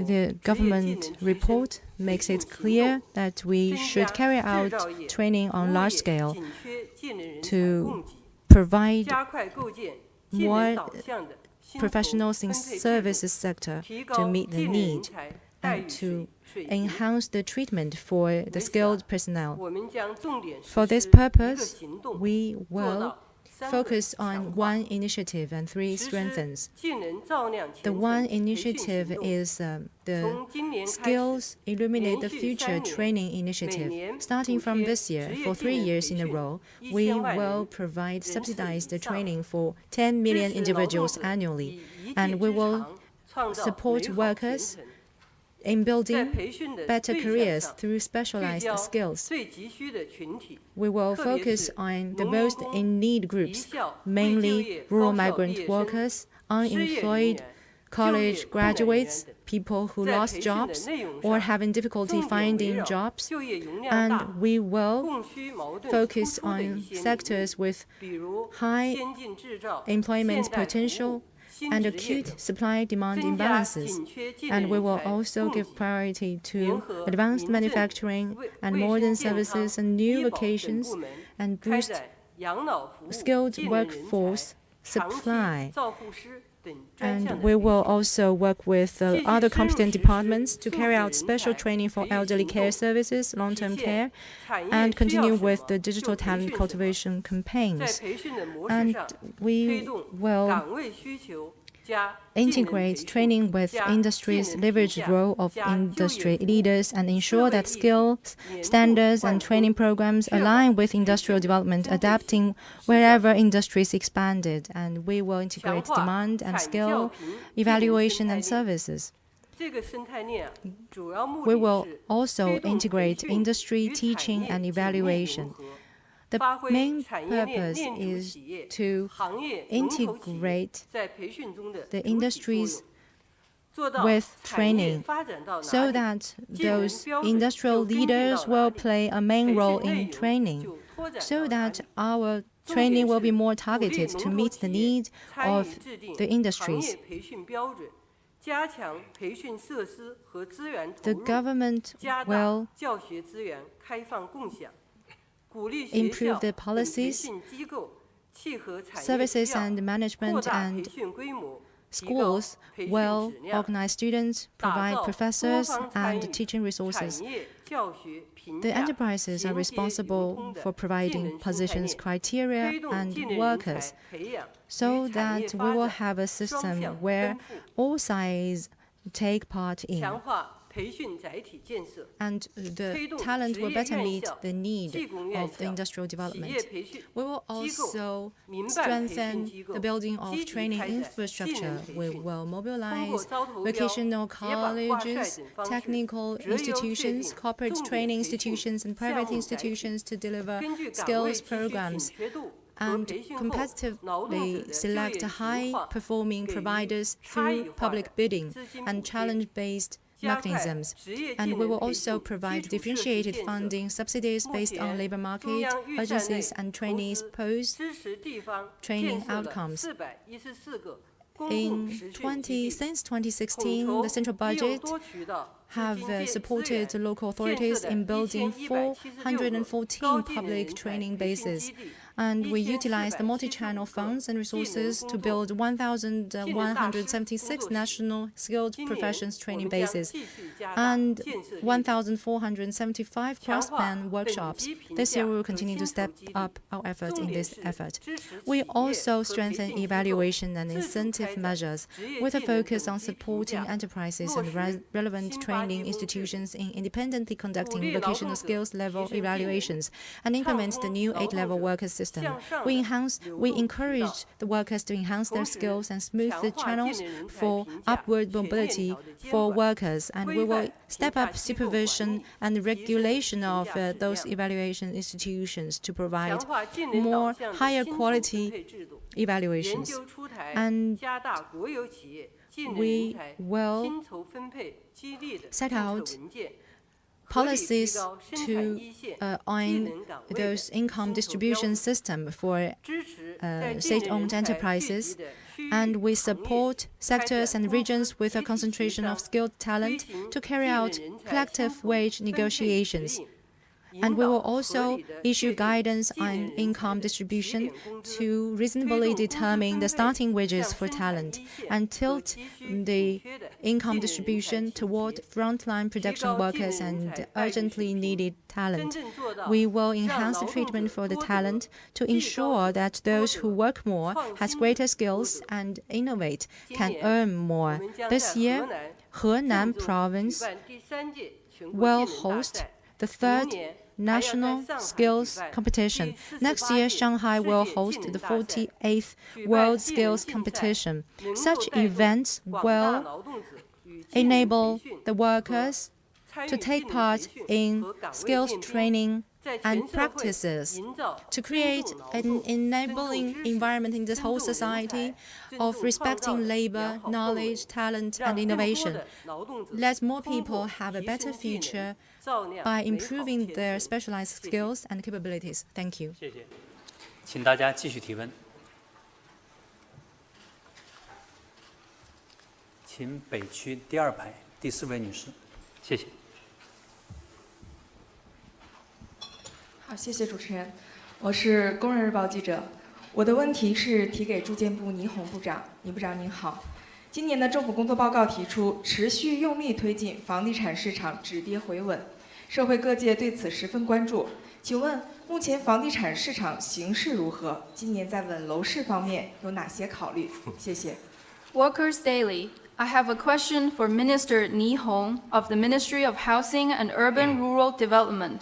The government report makes it clear that we should carry out training on large scale to provide more professionals in services sector to meet the need and to enhance the treatment for the skilled personnel. For this purpose, we will focus on one initiative and 3 strengthens. The one initiative is the Skills Illuminate the Future training initiative. Starting from this year, for 3 years in a row, we will provide subsidized training for 10 million individuals annually, and we will support workers in building better careers through specialized skills. We will focus on the most in-need groups, mainly rural migrant workers, unemployed college graduates, people who lost jobs or having difficulty finding jobs, and we will focus on sectors with high employment potential and acute supply-demand imbalances, and we will also give priority to advanced manufacturing and modern services and new vocations, and boost skilled workforce supply And we will also work with other competent departments to carry out special training for elderly care services, long-term care, and continue with the digital talent cultivation campaigns. And we will integrate training with industries, leverage the role of industry leaders, and ensure that skills, standards, and training programs align with industrial development, adapting wherever industries expanded. And we will integrate demand and skill, evaluation, and services. We will also integrate industry, teaching, and evaluation. The main purpose is to integrate the industries with training so that those industrial leaders will play a main role in training, so that our training will be more targeted to meet the needs of the industries. The government will improve the policies, services and management, and schools will organize students, provide professors and teaching resources. The enterprises are responsible for providing positions, criteria, and workers, so that we will have a system where all sides take part in. And the talent will better meet the need of the industrial development. We will also strengthen the building of training infrastructure. We will mobilize vocational colleges, technical institutions, corporate training institutions, and private institutions to deliver skills programs and competitively select high-performing providers through public bidding and challenge-based mechanisms. And we will also provide differentiated funding subsidies based on labor market, urgencies, and trainees' post-training outcomes. Since 2016, the central budget have supported local authorities in building 414 public training bases. And we utilized the multi-channel funds and resources to build 1,176 national skilled professions training bases and 1,475 cross-ban workshops. This year, we will continue to step up our efforts in this effort. We also strengthen evaluation and incentive measures with a focus on supporting enterprises and relevant training institutions in independently conducting vocational skills level evaluations and implement the new 8-level workers system. We encourage the workers to enhance their skills and smooth the channels for upward mobility for workers, and we will step up supervision and regulation of those evaluation institutions to provide more higher quality evaluations. And we will set out policies to on those income distribution system for state-owned enterprises, and we support sectors and regions with a concentration of skilled talent to carry out collective wage negotiations. And we will also issue guidance on income distribution to reasonably determine the starting wages for talent and tilt the income distribution toward frontline production workers and urgently needed talent. We will enhance the treatment for the talent to ensure that those who work more, has greater skills, and innovate can earn more. This year, Henan province will host the third national skills competition. Next year, Shanghai will host the 48th World Skills Competition. Such events will enable the workers to take part in skills training and practices to create an enabling environment in this whole society of respecting labor, knowledge, talent, and innovation. Let more people have a better future by improving their specialized skills and capabilities. Thank you. 谢谢，请大家继续提问。请北区第2排第4位女士，谢谢。好，谢谢主持人，我是工人日报记者。我的问题是提给住建部倪虹部长。倪部长您好，今年的政府工作报告提出，持续用力推进房地产市场止跌回稳，社会各界对此十分关注。请问，目前房地产市场形势如何？今年在稳楼市方面有哪些考虑？谢谢。Workers Daily. I have a question for Minister Ni Hong of the Ministry of Housing and Urban-Rural Development.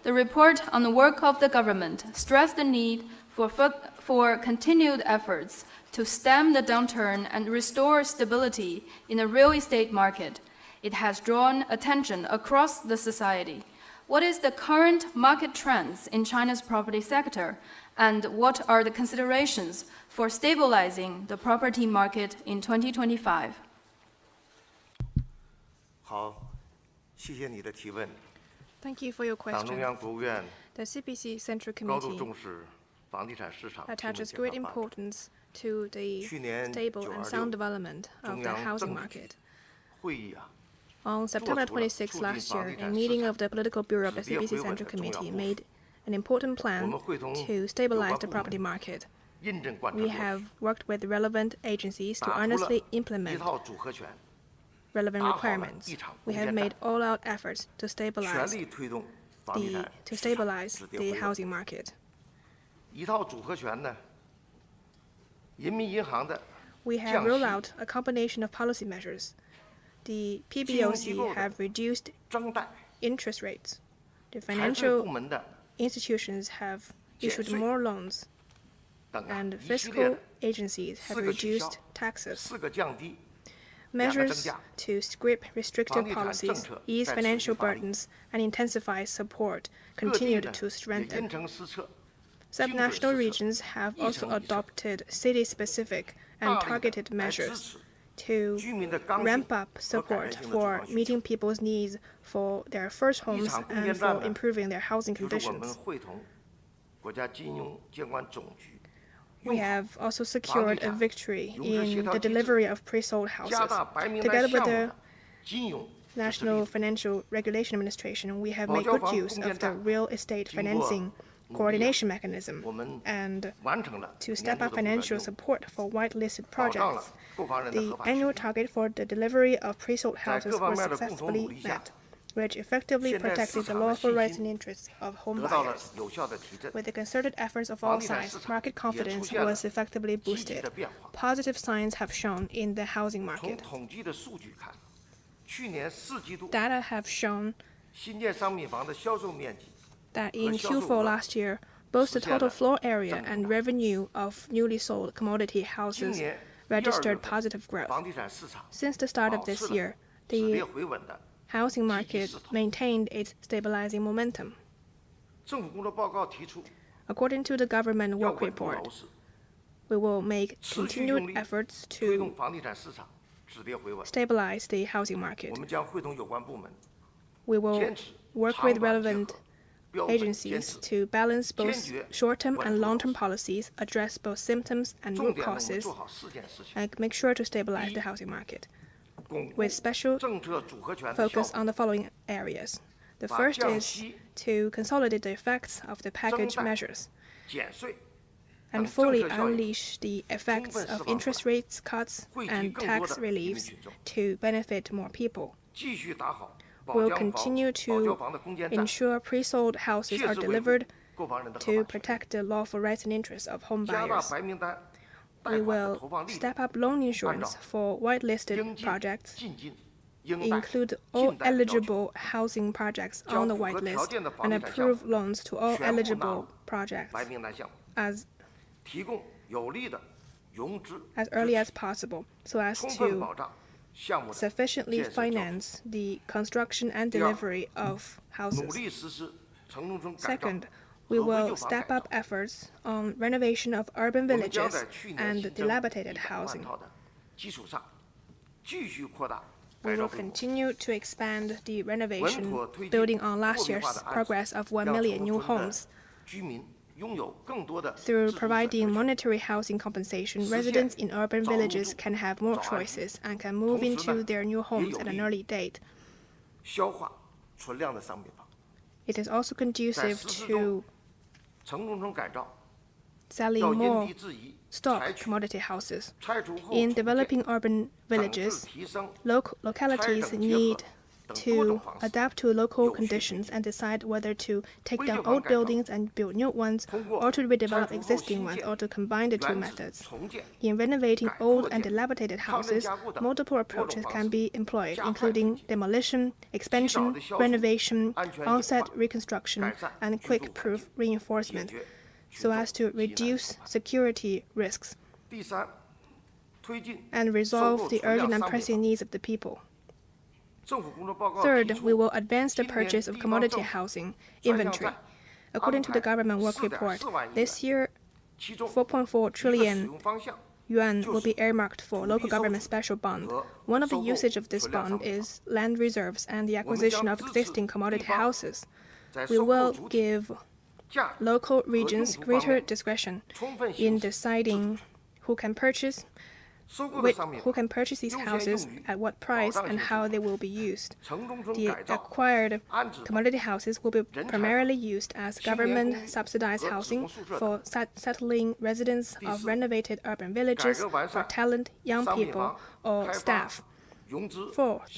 The report on the work of the government stressed the need for continued efforts to stem the downturn and restore stability in the real estate market. It has drawn attention across the society. What is the current market trends in China's property sector, and what are the considerations for stabilizing the property market in 2025? 好，谢谢你的提问。 Thank you for your 党中央、 question. 国务院 The CPC Central 高度 Committee 重视房地产市场 attaches great importance to the 去年 stable and sound development of the housing market. 会议啊， On September 26 last year, a meeting of the Political Bureau of the CPC Central Committee made an important plan to stabilize the property market. 印证贯彻 We 落实 have worked with relevant agencies to 打出了 honestly 一 implement 套组合拳， relevant 打好了 requirements. 一场 We 攻 have 坚 made 战， all-out efforts to 全 stabilize 力推动房地产 to 市场 stabilize 止跌 the 回稳。 housing market. 一套组合拳呢，人民银行的 We have 降 rolled 息 out a combination of policy measures. The 金融机 PBOC 构的 have reduced 增贷， interest rates. The 财政部 financial 门的 institutions have 减 issued 税 more loans, 等啊 and 一系列 fiscal 的 agencies have 四个取消 reduced taxes. 四个降低， Measures to scrape restrictive 房地产 policies, 政策 ease 再持续 financial 发力。 burdens, and intensify support 各地 continued 呢 to 也 strengthen. 因城施策， Subnational 精准 regions 施策， have 一 also 城一策， adopted city-specific and 大力 targeted 地来支 measures 持 to 居民的刚性 ramp up 和改善 support 性的住 for 房需求。 meeting people's needs for their first 一 homes 场攻 and 坚战 for 呢， improving their housing 就是我们 conditions. 会同国家金融监管总局， We 用好 have also secured a 房地产 victory 融资协 in 调 the 机制， delivery of pre-sold 加 houses. 大白名单 Together with 项目 the 的金融支持力 National 度， Financial Regulation Administration, we have 保 made 交 good 房 use 攻 of 坚 the 战 real estate 经过 financing 努力啊， coordination mechanism 我们 and 完成了 to 年 step 度 up 的目标 financial 任务， support for whitelisted 保障了 projects. 购房人的 The 合法权 annual 益。 target for the delivery of pre-sold 在 houses 各方 was 面的共同努 successfully 力下， met, which effectively 现在 protected 市 the 场的 lawful 信 rights 心 and interests of home 得到了 buyers. 有效的提振， With the concerted efforts of 房 all 地产 sides, 市场 market 也出 confidence 现了 was effectively 积极 boosted. 的变化。 Positive signs have shown in the housing 从 market. 统计的数据看，去年4季度 Data have shown 新建商品房的销售面积 that in 销售 Q4 额 last year, both the total 实现了 floor area 正增 and 长。 revenue of newly sold commodity 今 houses 年1、2 registered 月份 positive growth. 房地产市场 Since the start of 保 this 持 year, 了止跌 the 回稳的。 housing market maintained its stabilizing momentum. 政府工作报告提出， According to the government 要 work 稳住 report, 楼市， we will make 持续用 continued 力 efforts 推动 to 房地产市场止跌回稳。 stabilize the housing market. 我们将会同有关部门 We will 坚持 work 长 with 短结 relevant 合，标本兼 agencies 治， to balance both 坚决 short-term 稳 and 住楼 long-term 市。 policies, address both symptoms and 重 root 点呢，我们 causes, 做好4件事情： and make sure to stabilize the housing market. 巩固 With special 政策组合拳的效 focus 果， on the following areas. The 把 first 降 is 息、 to consolidate the effects of the 增 package 贷、 measures 减税 and 等政 fully 策效应， unleash the effects 充分释 of 放出 interest 来， rates cuts 惠及 and 更多 tax 的居民 reliefs 群众， to benefit more people. 继续打好保 We'll 交房、 continue 保交 to 房的攻坚战， ensure pre-sold houses 切 are 实维护 delivered 购房人的合 to 法权益， protect the lawful rights and interests of home 加大 buyers. 白名单 We 贷款的 will 投放力度， step up loan insurance for whitelisted 应进 projects, 尽进，应贷 include all 尽贷的要求， eligible housing projects 将 on the 符合条 whitelist, 件的 and 房地产项目 approve loans to all 全部纳 eligible 入 projects 白名单项目， as 提供有力的融资 as 支 early 持 as possible so as 充分 to 保障项目的 sufficiently 建设交付， finance the construction and 第二， delivery of 努 houses. 力实施城中村改造 Second, we 和危 will 旧房 step 改 up 造。 efforts on renovation of urban 我们将 villages 在去年 and 新增 dilapidated 100万 housing. 套的基础上，继续扩大 We 改造 will 规模， continue to expand the 稳 renovation, 妥推进 building on last 货币 year's 化的案子， progress of 1让 million 城 new 中村的 homes. 居民拥有更多的 Through 自主选择 providing 权， monetary housing compensation, 实现 residents in urban 早入 villages 住、 can have more 早安居， choices and can move 同时呢， into their new 也 homes 有 at an 利于 early date. 消化存量的商品房。 It is also 在 conducive 实施 to 中，城中村改造 selling more stock commodity houses. In developing urban villages, localities need to adapt to local conditions and decide whether to take down old buildings and build new ones, or to redevelop existing ones, or to combine the two methods. In renovating old and dilapidated houses, multiple approaches can be employed, including demolition, expansion, renovation, on-site reconstruction, and quick-proof reinforcement, so as to reduce security risks and resolve the urgent and pressing needs of the people. Third, we will advance the purchase of commodity housing inventory. According to the government work report, this year 4.4 trillion yuan will be earmarked for local government special bond. One of the usage of this bond is land reserves and the acquisition of existing commodity houses. We will give local regions greater discretion in deciding who can purchase these houses, at what price, and how they will be used. The acquired commodity houses will be primarily used as government-subsidized housing for settling residents of renovated urban villages, for talent, young people, or staff. Fourth,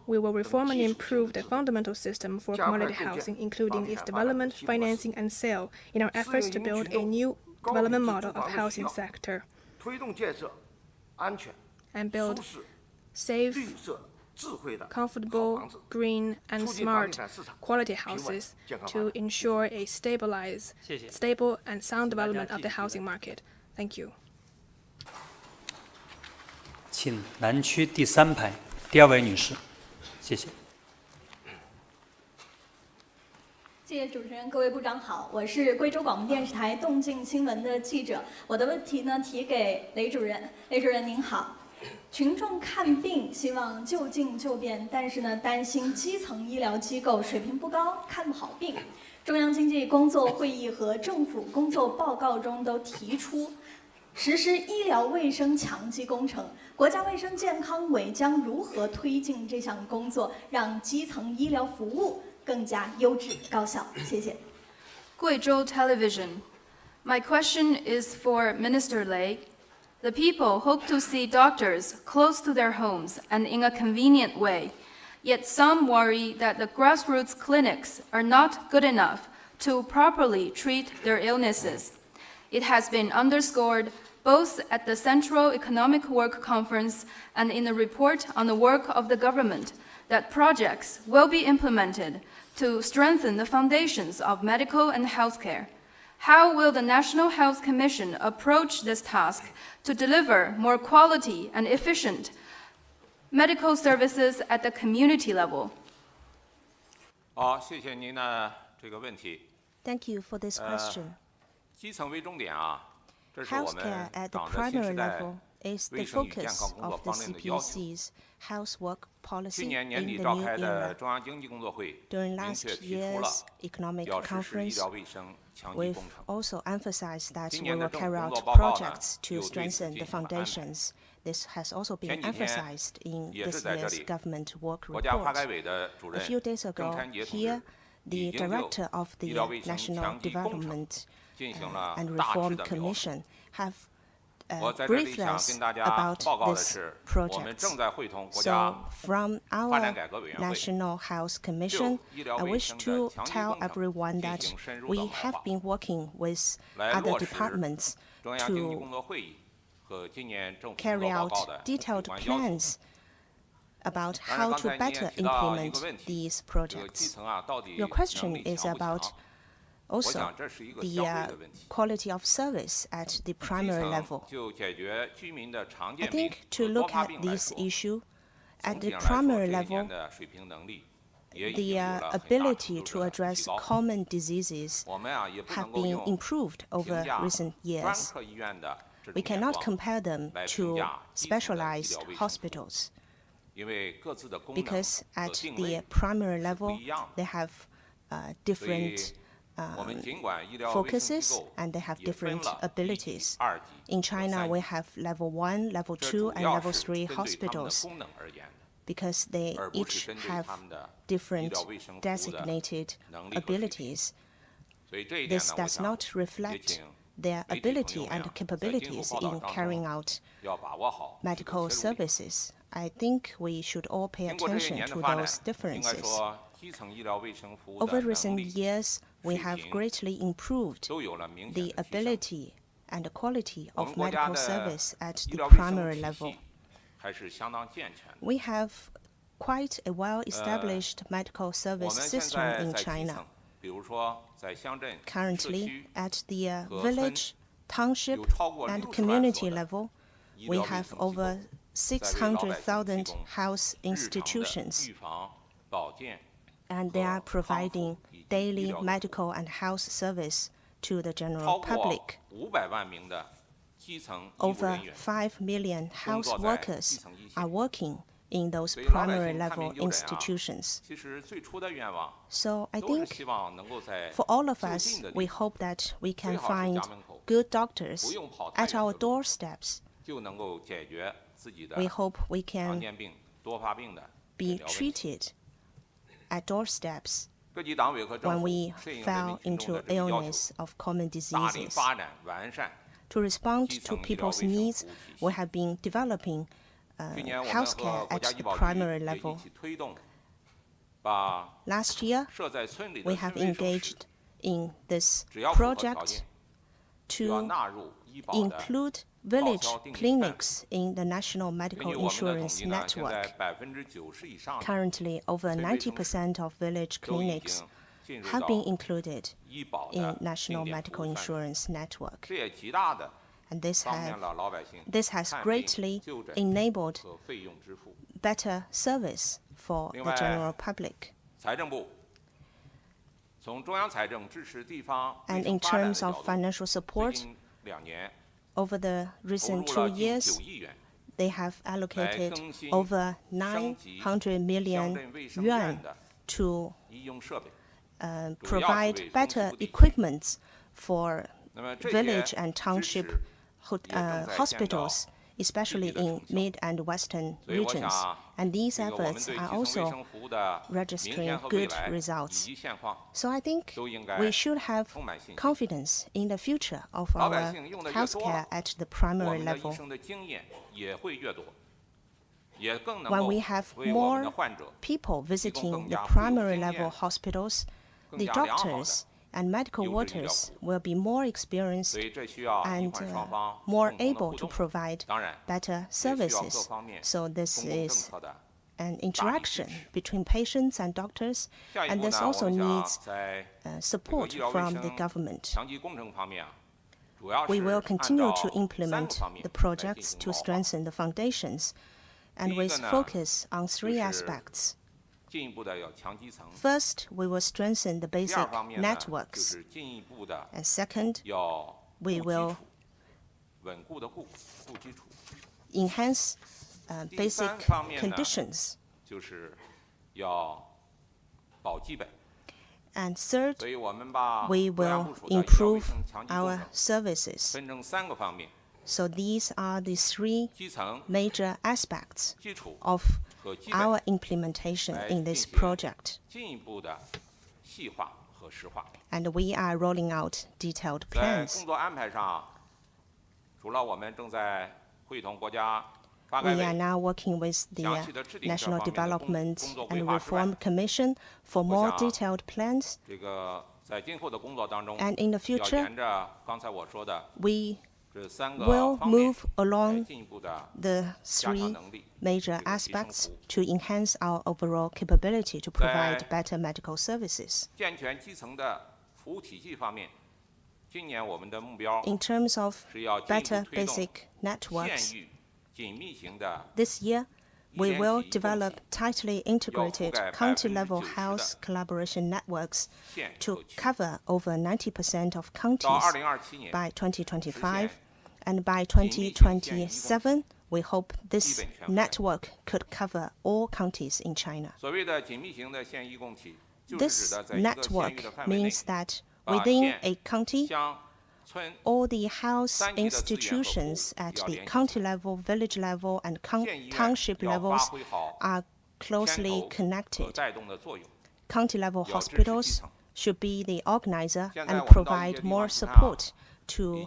we will reform and improve the fundamental system for commodity housing, including its development, financing, and sale, in our efforts to build a new development model of housing sector and build safe, comfortable, green, and smart quality houses to ensure a stable and sound development of the housing market. Thank you. 请南区第3排第2位女士，谢谢。谢谢主持人，各位部长好，我是贵州广播电视台动静新闻的记者。我的问题呢提给雷主任。雷主任您好，群众看病希望就近就便，但是呢担心基层医疗机构水平不高，看不好病。中央经济工作会议和政府工作报告中都提出，实施医疗卫生强基工程。国家卫生健康委将如何推进这项工作，让基层医疗服务更加优质高效？谢谢。贵州 Television. My question is for Minister Lei. The people hope to see doctors close to their homes and in a convenient way. Yet some worry that the grassroots clinics are not good enough to properly treat their illnesses. It has been underscored both at the Central Economic Work Conference and in the report on the work of the government that projects will be implemented to strengthen the foundations of medical and healthcare. How will the National Health Commission approach this task to deliver more quality and efficient medical services at the community level? 好，谢谢您的这个问题。Thank you for this question. 基层为重点啊，这是我们 Healthcare at the 党的新 primary 时代 level is the 卫生与健 focus 康工作 of the 方针的要求。 CPC's health work 去 policy 年 in 年 the 底 new 召开 era. 的中央经济工作会 During 明 last 确提出了 year's economic 要实施医 conference, 疗卫生强基 we've 工程。 also emphasized that 今 we 年的 will 政府 carry 工 out 作报告呢 projects to 有对此 strengthen the 进行了安排。 foundations. This has also been 前几天 emphasized in 也是 this 在这 year's 里， government work 国家发改 report. 委的主 A 任 few days 郑 ago, 滩杰同 here, 志 the 已经就 director of 医 the 疗卫生 National 强基工程 Development 进行了 and 大致 Reform 的描述。 Commission have 我在这里 briefed 想 us 跟大家 about 报告的 this 是，我们 project. 正在会同国 So 家 from 发展 our 改革委员会 National Health 就 Commission, 医疗 I 卫 wish 生的 to 强基 tell 工程 everyone 进 that 行深入 we 的谋 have 划， been working with 来 other 落实 departments 中央经济 to 工作会议和今年政府工 carry 作报 out 告的有 detailed 关要求。 plans about 当然， how 刚 to 才您也 better 提到一 implement 个问题， these 这个基 projects. 层啊到底 Your 能 question 力 is 强不 about 强？我 also 想这是一个 the 相对的问题。 quality of service at the 基 primary 层 level. 就解决居民的常 I 见病 think to 和多 look 发 at 病来 this 说， issue 总 at 体 the 上来说， primary 这一 level, 年的水平能力也已 the 经有了很大 ability 程 to 度的提 address 高。 common diseases 我们啊也不 have 能够 been 用 improved 评 over 价 recent 专 years. 科医院的这 We 种眼 cannot 光 compare them 来评 to 价基层的医 specialized 疗卫生服务， hospitals 因为各自的功能 because 和 at 定 the 位 primary 是不 level 一样的。 they have 所以 different 我们尽管医疗卫生机 focuses 构 and they have 也分 different 了一级、 abilities. 二级 In 和 China, 三 we 级， have level 1, level 这 2, 主 and 要 level 是 3针对他们的 hospitals 功能而言的， because they 而不是 each 针对 have 他们的医 different 疗卫生服务的 designated 能力和水平。 abilities. 所以这一点 This 呢，我 does 想 not 也 reflect 请 their ability and capabilities in carrying out medical services. I think we should all pay attention to those differences. Over recent years, we have greatly improved the ability and the quality of medical service at the primary level. We have quite a well-established medical service system in China. Currently, at the village, township, and community level, we have over 600,000 health institutions, and they are providing daily medical and health service to the general public. Over 5 million health workers are working in those primary level institutions. So I think for all of us, we hope that we can find good doctors at our doorsteps. We hope we can be treated at doorsteps when we fell into illness of common diseases. To respond to people's needs, we have been developing healthcare at the primary level. Last year, we have engaged in this project to include village clinics in the national medical insurance network. Currently, over 90% of village clinics have been included in national medical insurance network. And this has greatly enabled better service for the general public. And in terms of financial support, over the recent 2 years, they have allocated over 900 million yuan to provide better equipment for village and township hospitals, especially in mid and western regions. And these efforts are also registering good results. So I think we should have confidence in the future of our healthcare at the primary level. When we have more people visiting the primary level hospitals, the doctors and medical workers will be more experienced and more able to provide better services. So this is an interaction between patients and doctors, and this also needs support from the government. We will continue to implement the projects to strengthen the foundations, and with focus on 3 aspects. First, we will strengthen the basic networks. And second, we will enhance basic conditions. And third, we will improve our services. So these are the 3 major aspects of our implementation in this project. And we are rolling out detailed plans. We are now working with the National Development and Reform Commission for more detailed plans. And in the future, we will move along the 3 major aspects to enhance our overall capability to provide better medical services. In terms of better basic networks, this year we will develop tightly integrated county-level health collaboration networks to cover over 90% of counties by 2025. And by 2027, we hope this network could cover all counties in China. This network means that within a county, all the health institutions at the county level, village level, and township levels are closely connected. County level hospitals should be the organizer and provide more support to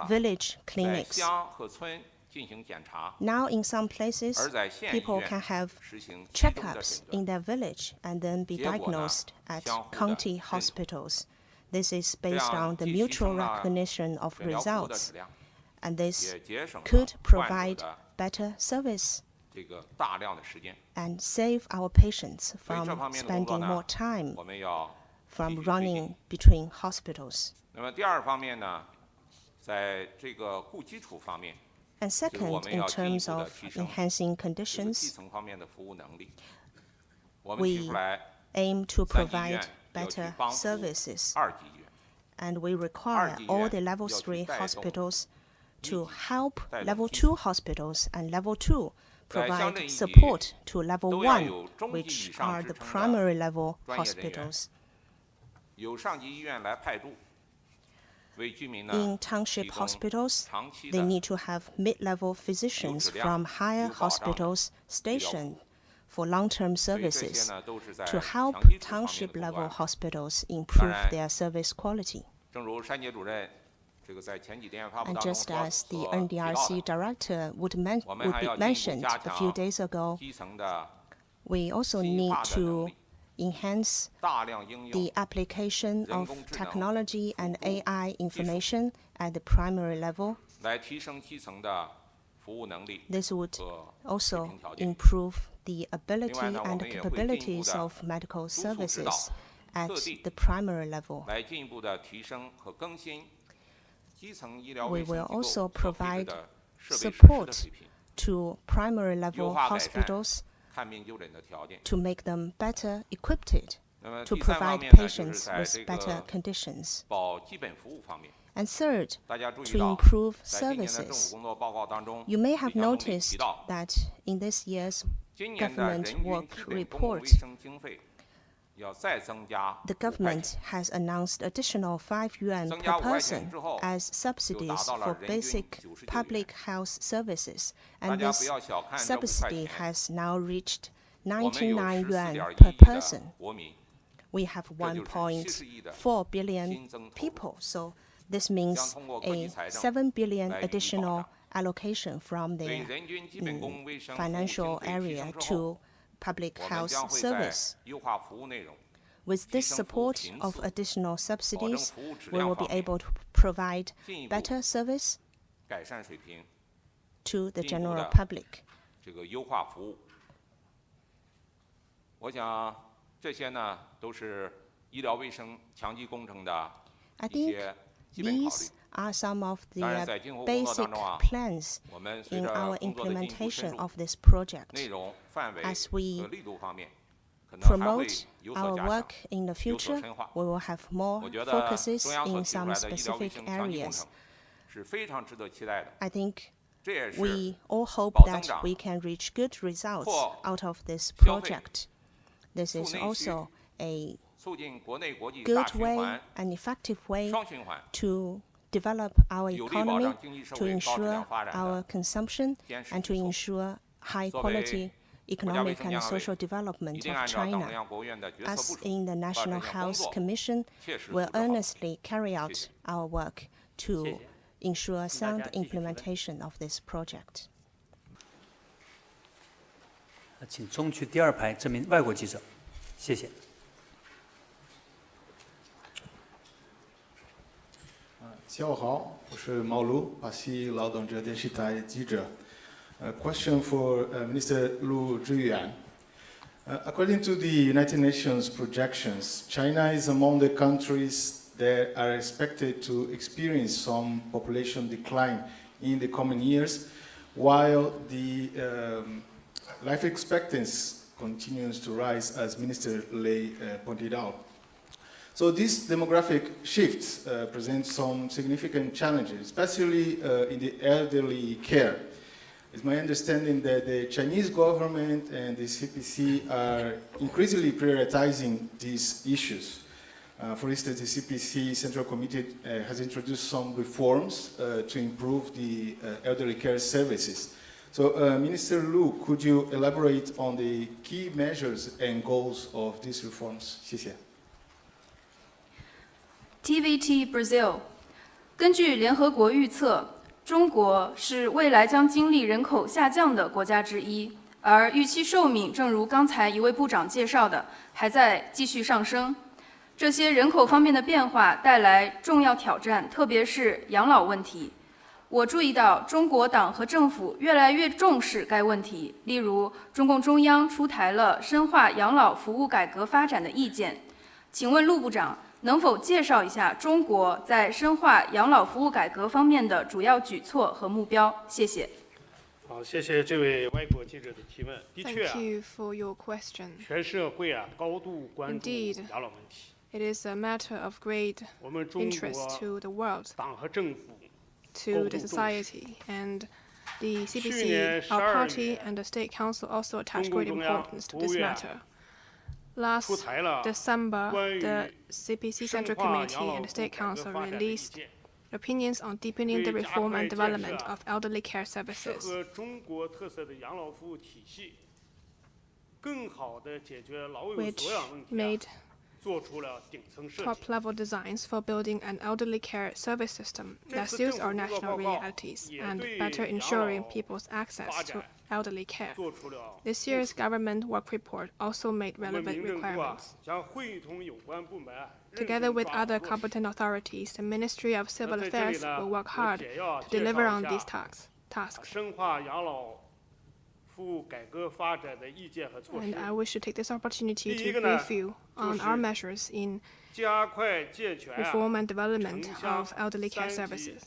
village clinics. Now, in some places, people can have checkups in their village and then be diagnosed at county hospitals. This is based on the mutual recognition of results, and this could provide better service and save our patients from spending more time from running between hospitals. And second, in terms of enhancing conditions, we aim to provide better services, and we require all the level 3 hospitals to help level 2 hospitals and level 2 provide support to level 1, which are the primary level hospitals. In township hospitals, they need to have mid-level physicians from higher hospitals stationed for long-term services to help township-level hospitals improve their service quality. And just as the NDRC director mentioned a few days ago, we also need to enhance the application of technology and AI information at the primary level. This would also improve the ability and capabilities of medical services at the primary level. We will also provide support to primary level hospitals to make them better equipped to provide patients with better conditions. And third, to improve services. You may have noticed that in this year's government work report, the government has announced additional 5 yuan per person as subsidies for basic public health services, and this subsidy has now reached 99 yuan per person. We have 1.4 billion people, so this means a 7 billion additional allocation from the financial area to public health service. With this support of additional subsidies, we will be able to provide better service to the general public. I think these are some of the basic plans in our implementation of this project. As we promote our work in the future, we will have more focuses in some specific areas. I think we all hope that we can reach good results out of this project. This is also a good way, an effective way to develop our economy, to ensure our consumption, and to ensure high-quality economic and social development of China. Us in the National Health Commission will earnestly carry out our work to ensure sound implementation of this project. 请中区第2排这名外国记者，谢谢。下午好，我是毛卢，巴西劳动者电视台记者。A question for Minister Lu Zhiyuan. According to the United Nations projections, China is among the countries that are expected to experience some population decline in the coming years, while the life expectancy continues to rise, as Minister Lei pointed out. So these demographic shifts present some significant challenges, especially in the elderly care. It's my understanding that the Chinese government and the CPC are increasingly prioritizing these issues. For instance, the CPC Central Committee has introduced some reforms to improve the elderly care services. So, Minister Lu, could you elaborate on the key measures and goals of these reforms? 谢谢。 TVT Brazil. 根据联合国预测，中国是未来将经历人口下降的国家之一，而预期寿命正如刚才一位部长介绍的，还在继续上升。这些人口方面的变化带来重要挑战，特别是养老问题。我注意到中国党和政府越来越重视该问题，例如中共中央出台了深化养老服务改革发展的意见。请问陆部长能否介绍一下中国在深化养老服务改革方面的主要举措和目标？谢谢。好，谢谢这位外国记者的提问。的确啊， Thank you for your question. 全社会啊高度关注 Indeed, 养老问题。 it is a matter of great 我们中 interest to the world, 党和政府 to the society, and the 去 CPC, 年 our 12 party, 月 and the State Council also 中 attach 共 great 中央 importance to 国务 this 院 matter. Last 出台了 December, 关于 the CPC 深 Central 化 Committee 养老 and 服 the State 改革 Council 发展的意 released 见， opinions on deepening the 对加 reform 快 and 建 development 设 of elderly care 适 services. 合中国特色的养老服务体系，更好地解决老有 Which 所养问题 made 做出了顶层设计。 top-level designs for building an elderly care service system that 这次 suits 政 our 府工作 national 报告 realities 也 and 对 better 养 ensuring 老 people's access 发 to 展 elderly care. 做出了 This year's government work report also made 我们 relevant 民政部啊 requirements. 将会同有关部门认 Together 真 with 抓 other 好落实。 competent authorities, the Ministry of Civil 在这里 Affairs 呢， will work 我 hard 简要 to 介 deliver 绍 on 一 these 下 tasks. 深化养老服务改革发展的意见和措施 And。I wish to take this opportunity 第一 to 个呢， brief you 就 on 是 our measures in 加快健全 reform and development 城乡 of elderly care 三级 services.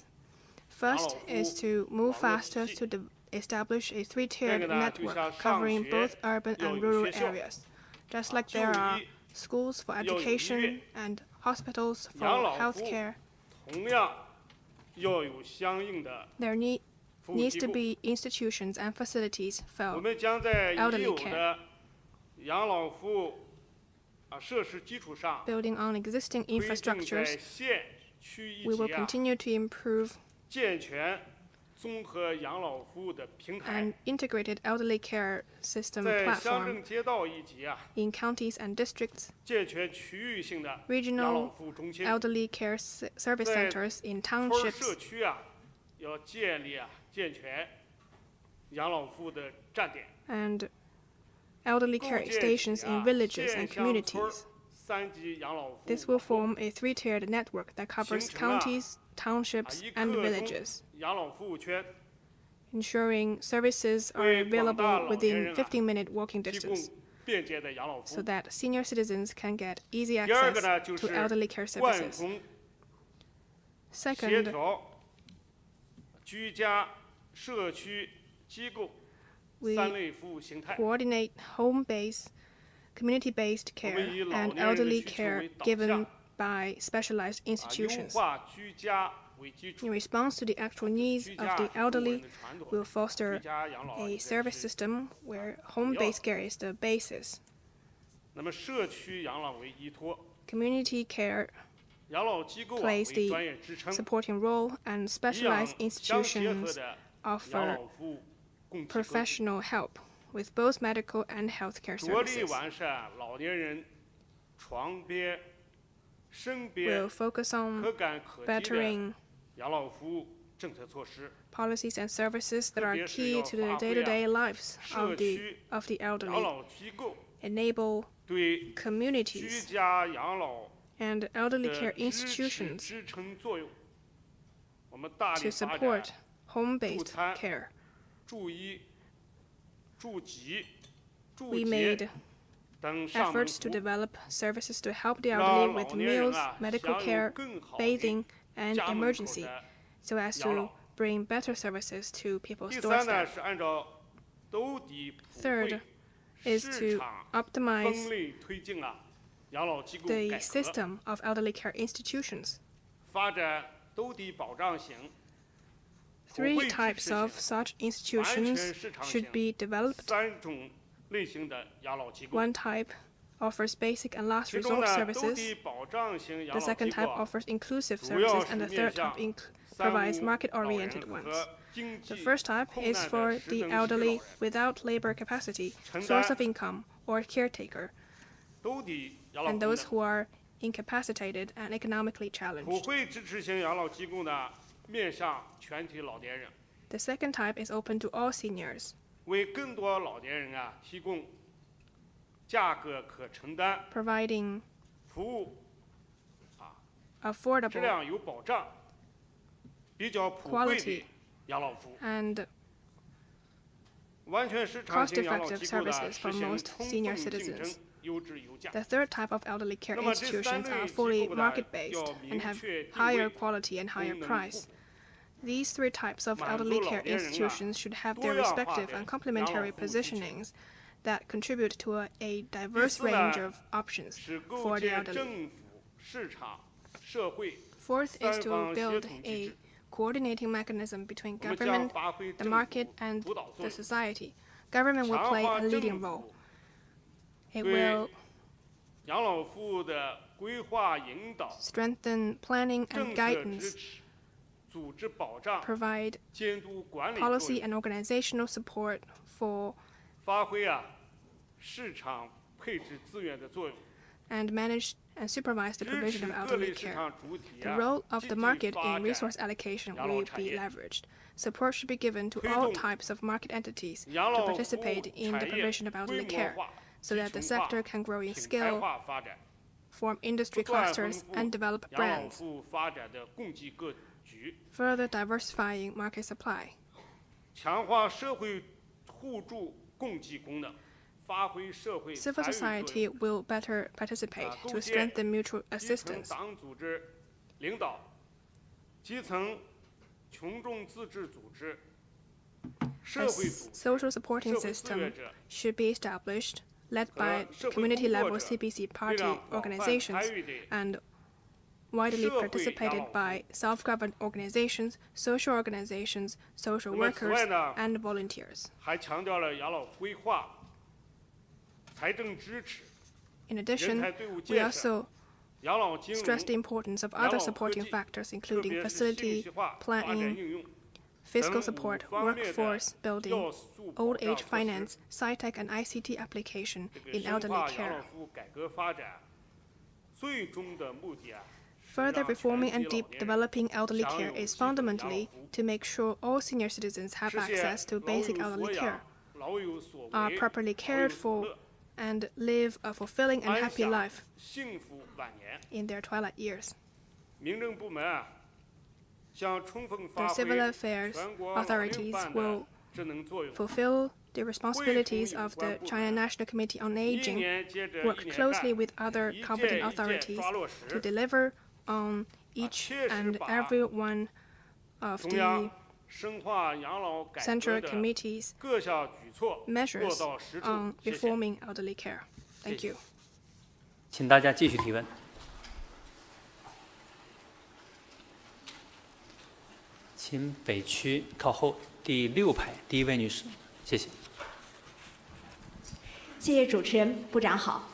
First is to move faster to establish a three-tiered 这个呢， network 就像 covering 上学 both urban 要 and 有 rural 学校 areas. Just like there 就 are 医 schools for 要有医 education 院 and hospitals 养 for 老服务 healthcare, 同样要有相应的 there 服务 needs 机 to 构。 be institutions and facilities 我 for 们将在已 elderly 有 care. 的养老服务设施基础上， building on existing 推进在 infrastructures. 县区一 We will 级啊 continue to improve 健全综合养老服务的平台 an，integrated elderly care system 在乡 platform 镇街道一级啊， in counties and districts, 健全区域性的养老 regional 服务中心， elderly care service 在 centers in 村儿 townships, 社区啊，要建立健全养老服务的站点， and elderly 构 care 建 stations 起 in 啊 villages 县 and 乡村儿 communities. 三级养老服务 This will 网络 form a three-tiered network that covers 形成啊 counties, townships, 一 and 刻钟 villages, 养老服务圈， ensuring services are 为广大 available 老年 within 人啊 15-minute walking 提供 distance, 便捷的养老服 so 务。 that senior citizens can get easy 第二 access 个呢，就 to 是 elderly care 贯 services. 通协 Second, 调居家、社区、机构 we 三类服务形态。 coordinate home-based, community-based care 我们以老 and 年人的 elderly 需求 care 为导 given 向， by specialized 优 institutions. 化居家为基础 In，response to the actual needs 居 of 家 the 是中国人 elderly, 的传统， we'll foster 居家养老 a 应该 service 是 system where home-based care is the basis. 那么社区养老为依托， Community care 养老机构啊 plays 为 the 专业支撑， supporting role, and 以养 specialized 相结合 institutions 的养 offer 老服务供给格局， professional help with both medical and healthcare 着力 services. 完善老年人床边、身 We'll 边 focus on 可感可及的 bettering 养老服务政策措施， policies and services that 特 are 别是 key 要 to the 发挥 day-to-day 啊 lives 社 of 区 the 养 elderly, 老机构 enable 对居 communities 家养老 and elderly 的 care 支持 institutions 支撑作用。我们大 to 力发 support 展 home-based 餐 care. 助医、助疾、助 We 洁 made 等上门 efforts 服 to 务， develop services to help the 让 elderly 老 with 年人 meals, 啊 medical 享有 care, 更好的 bathing, and 家门口 emergency, 的 so as 养 to 老。 bring better services to people's 第三呢 doorstep. 是按照兜底普 Third 惠 is 市 to 场 optimize 分类推进啊养老机构 the 改革， system of elderly care institutions. 发展兜底保障型、普 Three 惠支 types 持 of 型、 such 完 institutions 全市场 should 型 be developed. 三种类型的养老机构。 One type offers basic and last 其中 resort 呢，兜 services. 底保障型养 The 老 second 机构 type 啊 offers inclusive 主要 services, 是 and the 面 third 向 type 三 provides 无 market-oriented 老人 ones. 和经 The 济 first type 困 is 难 for 的失 the 能失老 elderly 人。 without labor capacity, 承 source 担 of income, or caretaker, 兜底养老 and 功 those 能， who are incapacitated, and economically 普 challenged. 惠支持型养老机构呢，面向全体老年人， The second type is open to all seniors, 为更多老年人啊提供价格可承担、 providing 服务质 affordable 量有保障、比较普惠 quality 的养老服务。 and 完全市场型养老 cost-effective 机构的 services 实 for 行 most 充 senior 分竞争 citizens. 优质有价。 The third type of elderly care 那么这三 institutions are 类机 fully 构呢 market-based 要 and 明 have 确定 higher 位、 quality and higher 功能 price. 互补 These three types of 满足 elderly 老 care 年人啊 institutions should have 多 their 样化 respective 的 and 养 complementary 老服务需求。 positionings that contribute to a diverse 第四呢 range of options 是构 for the 建 elderly. 政府、市场、社会 Fourth is 三 to 方协 build 同机 a 制。 coordinating mechanism between 我们将 government, 发挥 the 政 market, 府 and 主导作 the 用， society. Government will 强 play 化 a 政 leading 府 role. It 对 will 养老服务的规划引导、 strengthen planning 政 and 策 guidance, 支持、组织保障、 provide 监督管理作 policy 用， and organizational support for 发挥市场配置资源的作用。 and manage and supervise the 支 provision 持 of 各 elderly 类市 care. 场主体 The role of 积 the 极 market 发 in 展 resource allocation 养老 will 产 be 业， leveraged. Support should be given to 推 all 动 types of market entities 养 to 老服务 participate in the 产业 provision of 规 elderly 模 care 化、 so 集 that the 成化、 sector can grow in 品牌 scale, 化发展， form industry 不断丰 clusters, 富 and develop 养老 brands, 服务发展的供给格局， further diversifying market supply. 强化社会互助共济功能，发挥社会 Civil 参与作 society 用。 will better participate 构 to 建 strengthen mutual 基层 assistance. 党组织领导、基层群众自治组织、 A 社会组织、 social supporting 社会志愿 system 者 should be established, led 和 by 社会 community 工作 level 者 CBC 力 party 量广泛 organizations 参与的 and widely 社会 participated 养老 by self-governed organizations, social organizations, social 那么此 workers, 外呢， and volunteers. 还强调了养老规划、财政支持、 In 人 addition, 才队伍 we 建设、 also 养老金融、 stress the importance of 养 other 老科 supporting 技， factors, 特 including 别是信 facility 息化发展 planning, 应用 fiscal 等 support, 5方面的 workforce building, 要素保 old 障 age 措施 finance, SciTech, and ICT application 这个 in 深 elderly 化养老 care. 服务改革发展，最终的目的让 Further reforming 全 and 体 deep 老年人 developing elderly 享 care 有 is 基本养老 fundamentally 服务 to make sure all senior citizens have 实现 access to 老 basic 有 elderly 所 care, 养、老有所 are 为、 properly 老有 cared 所 for, 乐， and live a fulfilling and 安 happy 享 life 幸福晚年。 in their twilight years. 民政部门将充分 The 发挥 civil affairs 全国老龄 authorities 办 will 的职能作用， fulfill the responsibilities of the China National Committee on 一 Aging, 年接着 work 一年 closely 干， with other 一 competent 届一届 authorities 抓落 to 实， deliver on each 切实 and 把 every one of 中央 the 深化养老改革 central 的 committees' 各项举措落 measures 到实处。 on 谢谢。 reforming elderly care. Thank you. 请大家继续提问。请北区靠后第6排第1位女士，谢谢。谢谢主持人，部长好。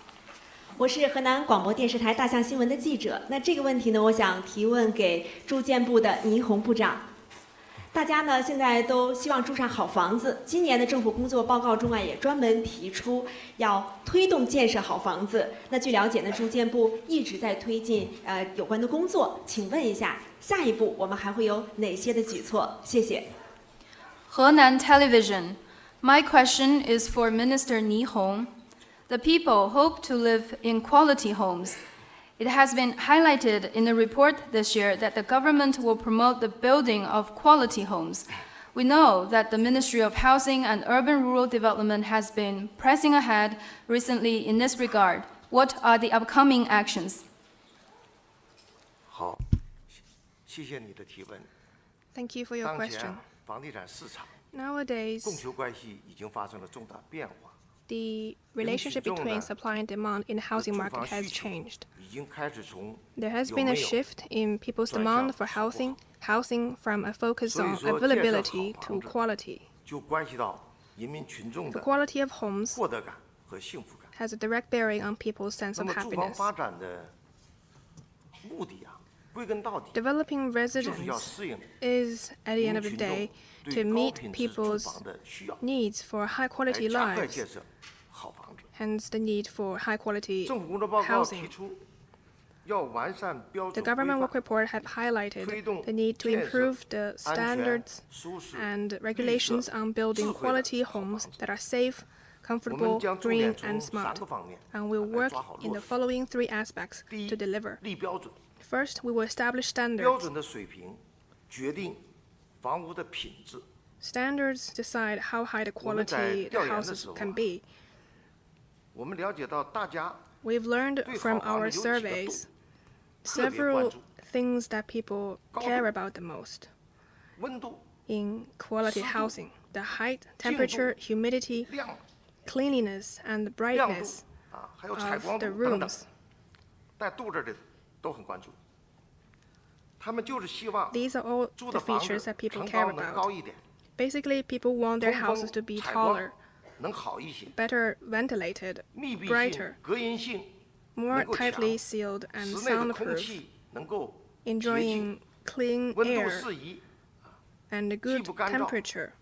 我是河南广播电视台大象新闻的记者。那这个问题呢，我想提问给住建部的倪虹部长。大家呢现在都希望住上好房子。今年的政府工作报告中啊，也专门提出要推动建设好房子。那据了解呢，住建部一直在推进有关的工作。请问一下，下一步我们还会有哪些的举措？谢谢。Henan Television. My question is for Minister Ni Hong. The people hope to live in quality homes. It has been highlighted in the report this year that the government will promote the building of quality homes. We know that the Ministry of Housing and Urban Rural Development has been pressing ahead recently in this regard. What are the upcoming actions? 好，谢谢你的提问。 Thank you for your 当前 question. 房地产市场 Nowadays, 供求关系已经发生了重大变化， the relationship between supply and demand in the housing market has changed. 已经开始从 There has 有 been 没 a 有 shift in people's demand for housing from a focus 所以 on 说 availability 建设好 to 房子 quality. 就关系到人民群众 The 的 quality of homes 获得感和幸福感。 has a direct bearing on people's sense 那 of 么住房 happiness. 发展的目的啊，归根到底 Developing 就是要 residence 适应 is, at the end of the day, 对 to 高 meet 品质住 people's 房的需要， needs for high 来 quality 加快 lives, 建设好房子。 hence the need for high quality 政府工作报告 housing. 提出， The government work report had highlighted the need to improve the standards and regulations on building quality homes that are safe, comfortable, green, and smart. And we'll work in the following 3 aspects to deliver. First, we will establish standards. Standards decide how high the quality the houses can be. We've learned from our surveys several things that people care about the most in quality housing: the height, temperature, humidity, cleanliness, and the brightness of the rooms. These are all the features that people care about. Basically, people want their houses to be taller, better ventilated, brighter, more tightly sealed and soundproof, enjoying clean air and a good temperature,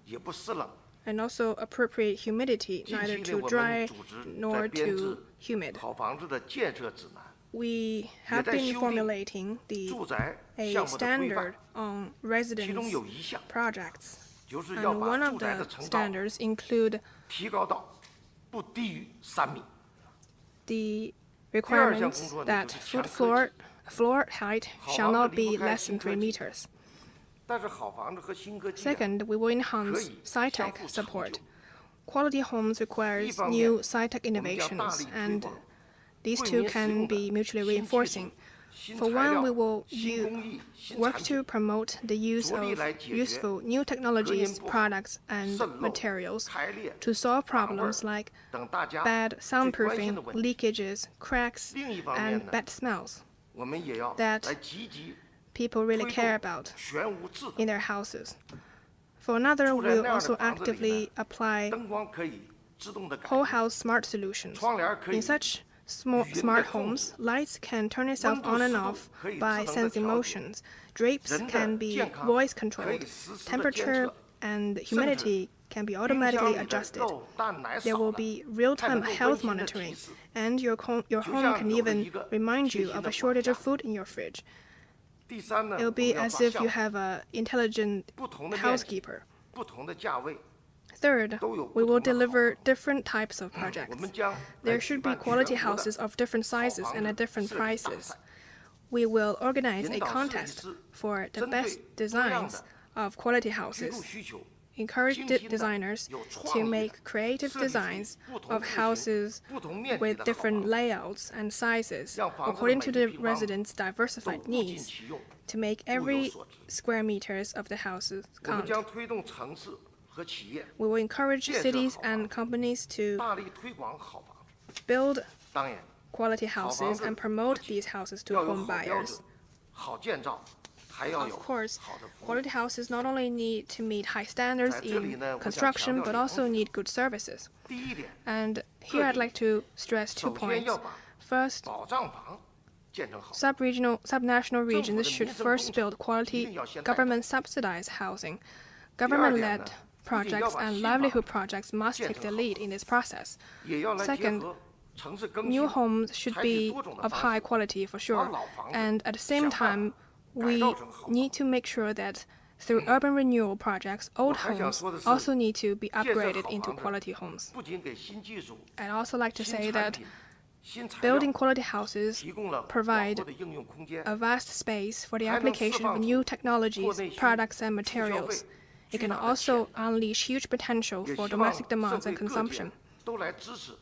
and also appropriate humidity, neither too dry nor too humid. We have been formulating a standard on residence projects, and one of the standards include the requirements that floor height shall not be less than 3 meters. Second, we will enhance sci-tech support. Quality homes requires new sci-tech innovations, and these two can be mutually reinforcing. For one, we will work to promote the use of useful new technologies, products, and materials to solve problems like bad soundproofing, leakages, cracks, and bad smells that people really care about in their houses. For another, we'll also actively apply whole house smart solutions. In such smart homes, lights can turn itself on and off by sensing motions. Drapes can be voice controlled. Temperature and humidity can be automatically adjusted. There will be real-time health monitoring, and your home can even remind you of a shortage of food in your fridge. It will be as if you have an intelligent housekeeper. Third, we will deliver different types of projects. There should be quality houses of different sizes and at different prices. We will organize a contest for the best designs of quality houses, encourage designers to make creative designs of houses with different layouts and sizes according to the residents' diversified needs, to make every square meters of the houses count. We will encourage cities and companies to build quality houses and promote these houses to home buyers. Of course, quality houses not only need to meet high standards in construction, but also need good services. And here I'd like to stress 2 points. First, subnational regions should first build quality government-subsidized housing. Government-led projects and livelihood projects must take the lead in this process. Second, new homes should be of high quality for sure, and at the same time, we need to make sure that through urban renewal projects, old homes also need to be upgraded into quality homes. I'd also like to say that building quality houses provide a vast space for the application of new technologies, products, and materials. It can also unleash huge potential for domestic demands and consumption.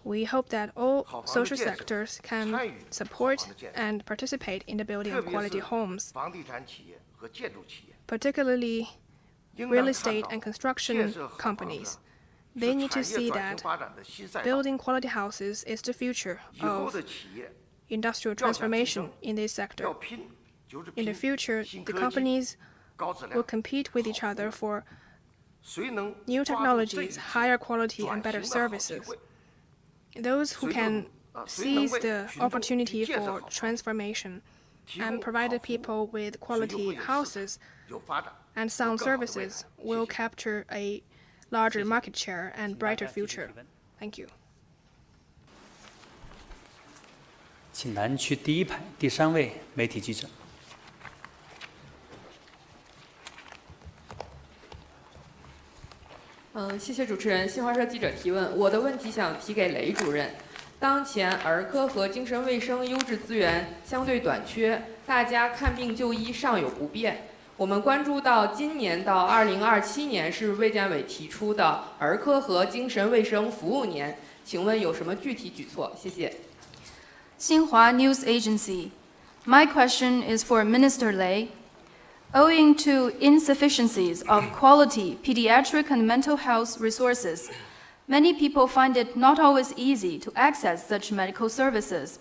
We hope that all social sectors can support and participate in the building of quality homes, particularly real estate and construction companies. They need to see that building quality houses is the future of industrial transformation in this sector. In the future, the companies will compete with each other for new technologies, higher quality, and better services. Those who can seize the opportunity for transformation and provide the people with quality houses and sound services will capture a larger market share and brighter future. Thank you. 请南区第一排第3位媒体记者。谢谢主持人。新华社记者提问，我的问题想提给雷主任。当前儿科和精神卫生优质资源相对短缺，大家看病就医尚有不便。我们关注到今年到2027年是卫健委提出的儿科和精神卫生服务年，请问有什么具体举措？谢谢。Xinhua News Agency. My question is for Minister Lei. Owing to insufficiencies of quality pediatric and mental health resources, many people find it not always easy to access such medical services.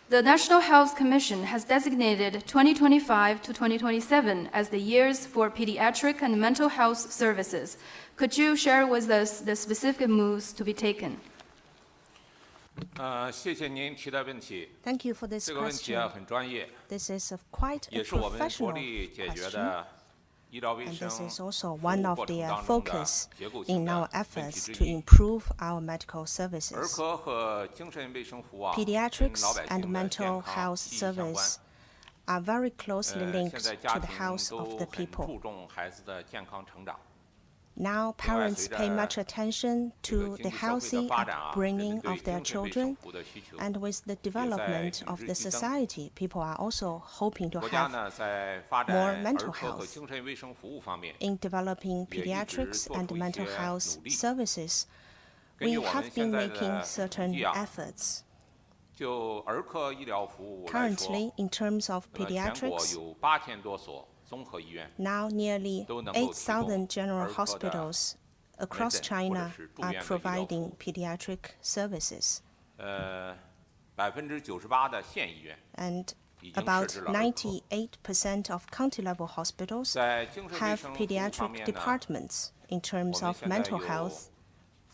The National Health Commission has designated 2025 to 2027 as the years for pediatric and mental health services. Could you share with us the specific moves to be taken? 谢谢您提的问题。 Thank you for this 这个问题 question. 很专业， This is quite a 也是我们国 professional 力解决 question, 的医疗卫 and 生 this is 服 also 务 one of 过程 the 当中的 focus 结构性 in 的 our 问题 efforts 之 to 一。 improve our medical 儿 services. 科和精神卫生服务啊，跟 Pediatrics 老百 and 姓的健 mental 康 health 息息相关。 service are very closely 现 linked 在 to 家 the 庭 health 都 of 很 the people. 注重孩子的健康成长。 Now 另外， parents 随 pay 着 much attention 这个 to 经 the 济社会的 healthy 发展啊，人们 upbringing 对 of their 精神卫 children, 生服务的需求 and with the 也在 development 与 of 日 the 俱增。 society, people are also hoping to 国家 have 呢，在发 more 展 mental 儿科和 health. 精神卫生服务方面， In developing 也一直 pediatrics 做 and 出一 mental 些 health 努力。 services, 根据 we 我 have 们 been 现在 making 的统 certain 计啊， efforts. 就儿科医疗服务来说， Currently, in terms of 全国 pediatrics, 有8000多所综合医院， now nearly 都能够提供 8,000 general 儿科的 hospitals across 门诊或者 China 是住 are 院的医疗服 providing 务。 pediatric services, 98%的县医院 and 已经设 about 置了儿科。 98% of county-level hospitals 在精神卫 have 生服务方 pediatric 面呢， departments. In 我 terms 们 of 现在 mental 有 health,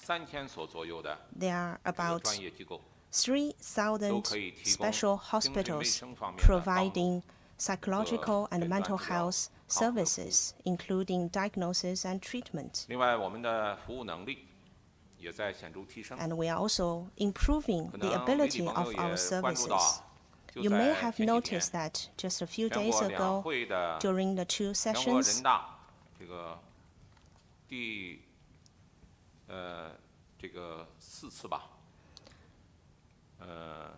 3000所左右的 there are 这个 about 专业机构， 3,000都可以提供 special 精神卫 hospitals 生方面的帮助 providing psychological and 诊断 mental 治疗 health services, including diagnosis and treatment. 另外，我们的服务能力也在显著提升。 And we are also improving 可 the 能媒体 ability 朋 of 友 our 也关注 services. 到，就 You may 在 have 前几天， noticed that just a few 全 days 国两 ago, 会的 during the two 全国 sessions, 人大这个4次吧，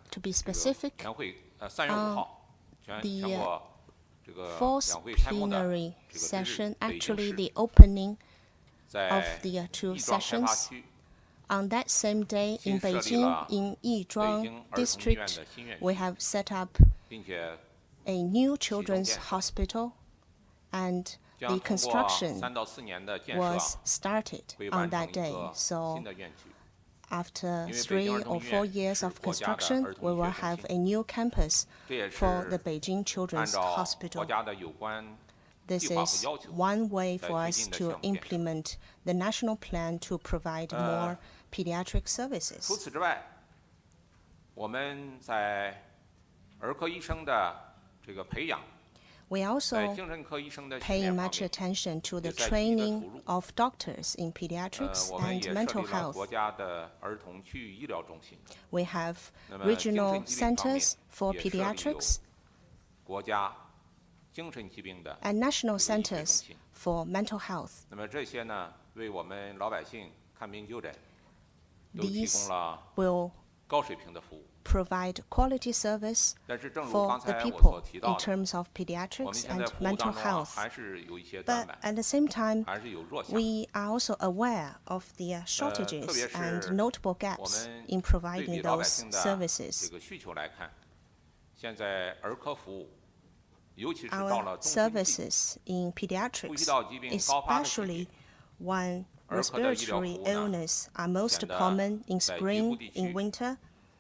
to be 这个 specific, 全会3月5号，全 the 国这个 fourth 两会开幕的 plenary 这个之日， session, 北京 actually 市 the opening of 在 the two 亦庄开发 sessions. 区 On that same day 新 in 设立 Beijing, 了 in 北京 Yizhuang 儿童医院 district, 的新院 we 区， have set up 并且 a new children's 建设。 hospital, and 将 the 通过construction 3到4年的建 was 设， started 会 on 完成 that 一 day. 个 So 新的院区。 after 因为北京 3儿童 or 医 4院 years 是 of 国家的 construction, 儿童 we 医学 will 中 have 心， a new campus 这也 for the 是 Beijing 按 Children's 照国 Hospital. 家的有关 This 计划和 is 要求 one way 在 for 推 us 进的 to 项目建设。 implement the national plan to provide more pediatric services. 除此之外，我们在儿科医生的这个培养， We 在 also 精神科医生的训 pay 练方 much 面， attention to the 也在积极地 training 投入。 of doctors in pediatrics 我们 and 也设 mental 立了国 health. 家的儿童区域医疗中心， We have 那么 regional 精神疾病方面 centers for 也设立有 pediatrics 国家精神疾病的 and national 这个医学中 centers 心。 for mental health. 那么这些呢，为我们老百姓看病就诊，都提 These 供了 will 高水平的服务。 provide quality service 但是，正如 for 刚 the 才我 people 所提 in 到的， terms of 我们 pediatrics 现在 and 服务 mental 当中 health. 还是有一些短 But 板， at the same time, 还是有弱项。 we are also aware of the 特 shortages 别 and 是 notable 我 gaps 们 in 对 providing 比老百 those 姓的 services. 这个需求来看，现在儿科服务，尤其是到 Our 了中春季， services in 呼吸 pediatrics, 道疾病高发的季 especially 节， when 儿科的医疗服 respiratory 务呢， illness are most 显得 common in 在局部 spring, 地 in 区 winter,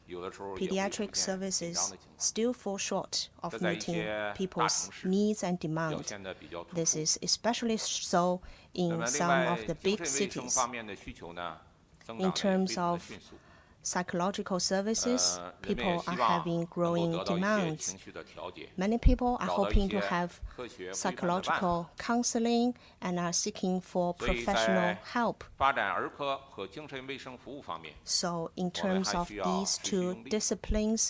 有的时候也会出 pediatric 现紧张 services 的情况， still fall short of 这在一 meeting 些大 people's 城市 needs and 表 demand. 现的比较突 This 出。 is especially so 那 in 么，另 some 外 of the 精 big 神卫生 cities. 方面的需求呢，增 In 长得也 terms 非常的 of 迅速。 psychological services, 人们也 people 希 are 望 having 能够 growing 得到一些 demands. 情绪的调节， Many people are 找到一 hoping to 些 have 科学规范的办法。 psychological counseling and are seeking for 所以 professional 在 help. 发展儿科和精神卫生服务方面， So in 我们 terms 还 of 需要 these 持续 two 用力， disciplines,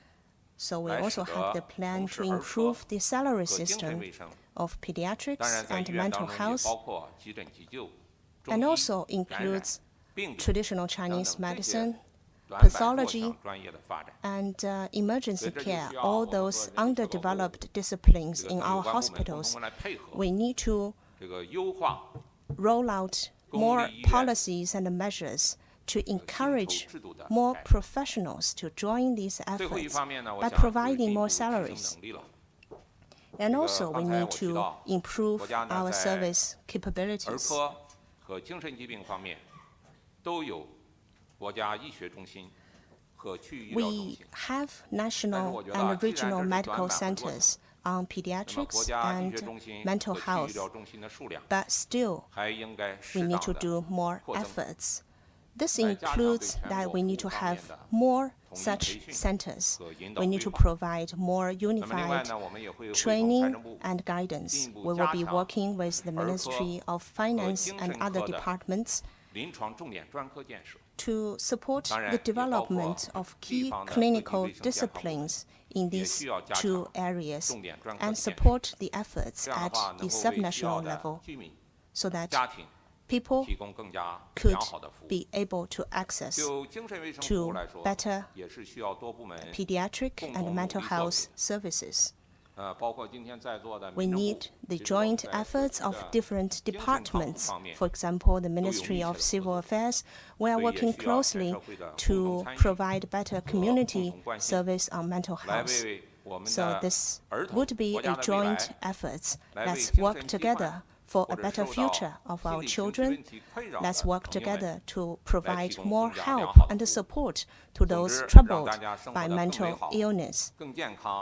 So we also have the plan to improve the salary system of pediatrics and mental health, and also includes traditional Chinese medicine, pathology, and emergency care, all those underdeveloped disciplines in our hospitals. We need to roll out more policies and measures to encourage more professionals to join these efforts by providing more salaries. And also, we need to improve our service capabilities. We have national and regional medical centers on pediatrics and mental health, but still, we need to do more efforts. This includes that we need to have more such centers. We need to provide more unified training and guidance. We will be working with the Ministry of Finance and other departments to support the development of key clinical disciplines in these two areas and support the efforts at the subnational level so that people could be able to access to better pediatric and mental health services. We need the joint efforts of different departments. For example, the Ministry of Civil Affairs, we are working closely to provide better community service on mental health. So this would be a joint effort. Let's work together for a better future of our children. Let's work together to provide more help and support to those troubled by mental illness.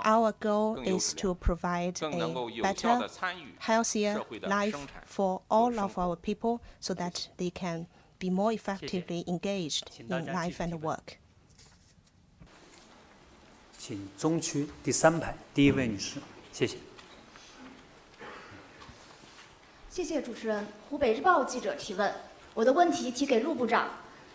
Our goal is to provide a better, healthier life for all of our people so that they can be more effectively engaged in life and work. 请中区第3排第1位女士，谢谢。谢谢主持人。湖北日报记者提问，我的问题提给陆部长。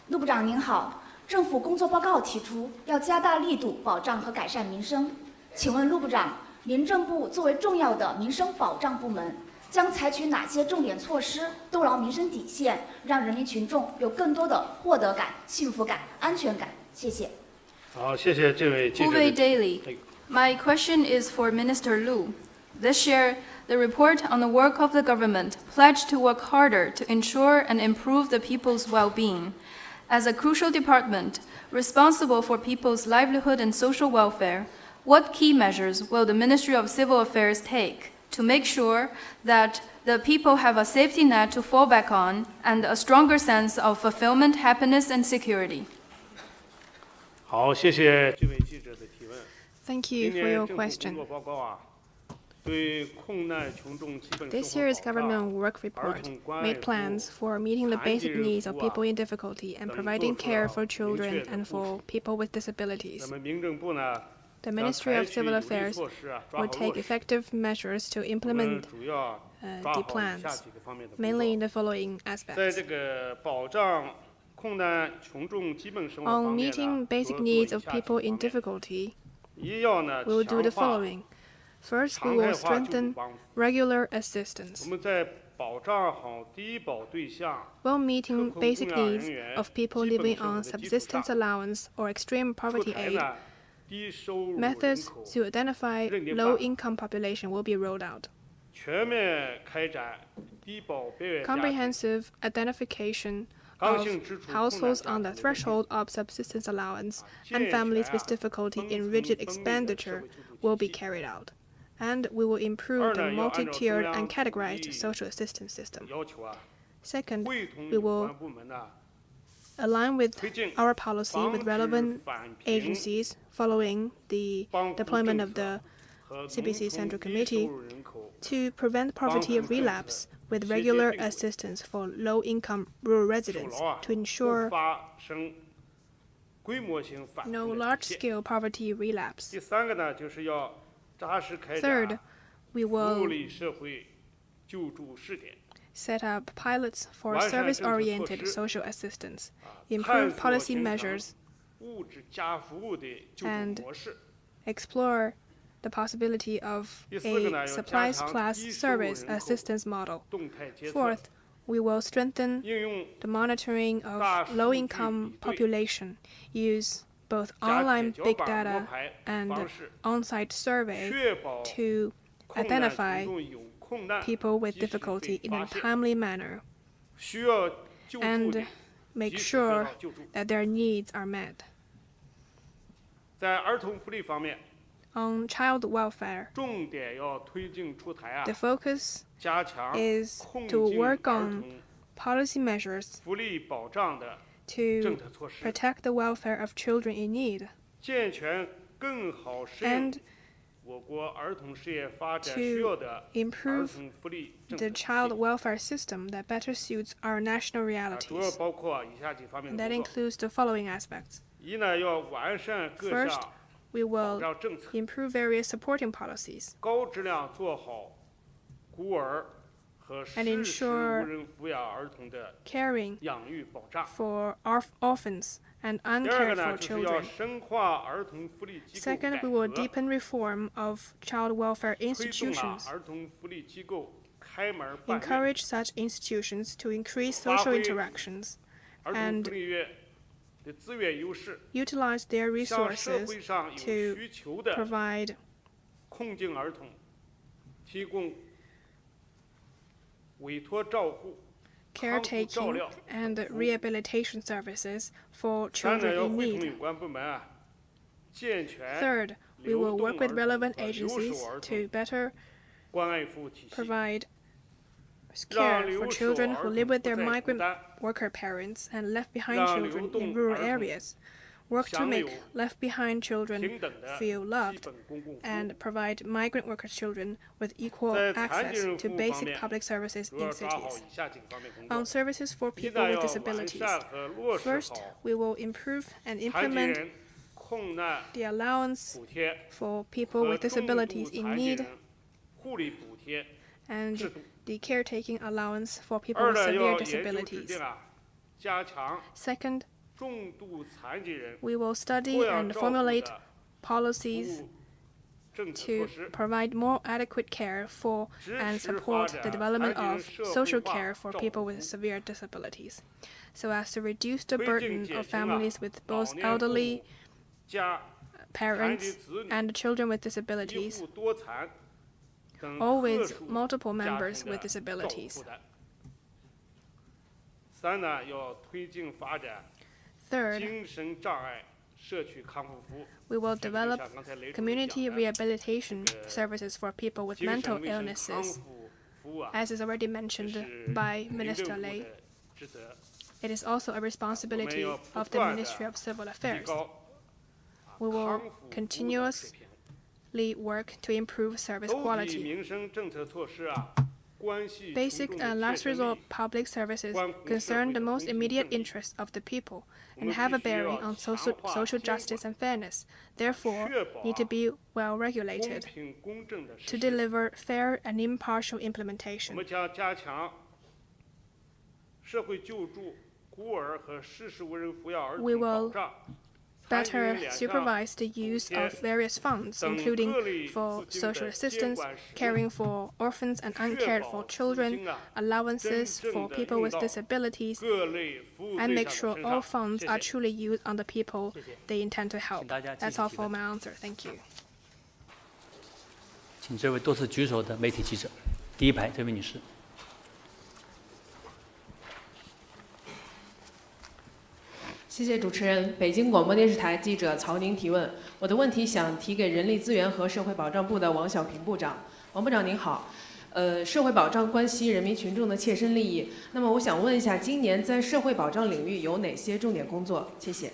陆部长您好，政府工作报告提出要加大力度保障和改善民生。请问陆部长，民政部作为重要的民生保障部门，将采取哪些重点措施兜牢民生底线，让人民群众有更多的获得感、幸福感、安全感？谢谢。好，谢谢这位记者。Hubei Daily. My question is for Minister Lu. This year, the report on the work of the government pledged to work harder to ensure and improve the people's well-being. As a crucial department responsible for people's livelihood and social welfare, what key measures will the Ministry of Civil Affairs take to make sure that the people have a safety net to fall back on and a stronger sense of fulfillment, happiness, and security? 好，谢谢这位记者的提问。 Thank you for your question. This year's government work report made plans for meeting the basic needs of people in difficulty and providing care for children and for people with disabilities. The Ministry of Civil Affairs will take effective measures to implement the plans, mainly in the following aspects. On meeting basic needs of people in difficulty, we will do the following. First, we will strengthen regular assistance. While meeting basic needs of people living on subsistence allowance or extreme poverty aid, methods to identify low-income population will be rolled out. Comprehensive identification of households on the threshold of subsistence allowance and families with difficulty in rigid expenditure will be carried out. And we will improve the multi-tiered and categorized social assistance system. Second, we will align with our policy with relevant agencies following the deployment of the CPC Central Committee to prevent poverty relapse with regular assistance for low-income rural residents to ensure no large-scale poverty relapse. Third, we will set up pilots for service-oriented social assistance, improve policy measures, and explore the possibility of a supplies plus service assistance model. Fourth, we will strengthen the monitoring of low-income population, use both online big data and on-site survey to identify people with difficulty in a timely manner and make sure that their needs are met. On child welfare, the focus is to work on policy measures to protect the welfare of children in need and to improve the child welfare system that better suits our national realities. And that includes the following aspects. First, we will improve various supporting policies and ensure caring for orphans and uncared for children. Second, we will deepen reform of child welfare institutions, encourage such institutions to increase social interactions, and utilize their resources to provide caretaking and rehabilitation services for children in need. Third, we will work with relevant agencies to better provide care for children who live with their migrant worker parents and left-behind children in rural areas, work to make left-behind children feel loved, and provide migrant worker children with equal access to basic public services in cities. On services for people with disabilities, first, we will improve and implement the allowance for people with disabilities in need and the caretaking allowance for people with severe disabilities. Second, we will study and formulate policies to provide more adequate care for and support the development of social care for people with severe disabilities, so as to reduce the burden of families with both elderly parents and children with disabilities, or with multiple members with disabilities. Third, we will develop community rehabilitation services for people with mental illnesses, as is already mentioned by Minister Lei. It is also a responsibility of the Ministry of Civil Affairs. We will continuously work to improve service quality. Basic and last resort public services concern the most immediate interests of the people and have a bearing on social justice and fairness, therefore need to be well regulated to deliver fair and impartial implementation. We will better supervise the use of various funds, including for social assistance, caring for orphans and uncared for children, allowances for people with disabilities, and make sure all funds are truly used on the people they intend to help. That's all for my answer. Thank you. 请这位多次举手的媒体记者，第一排这位女士。谢谢主持人。北京广播电视台记者曹宁提问，我的问题想提给人力资源和社会保障部的王小平部长。王部长您好，社会保障关系人民群众的切身利益。那么我想问一下，今年在社会保障领域有哪些重点工作？谢谢。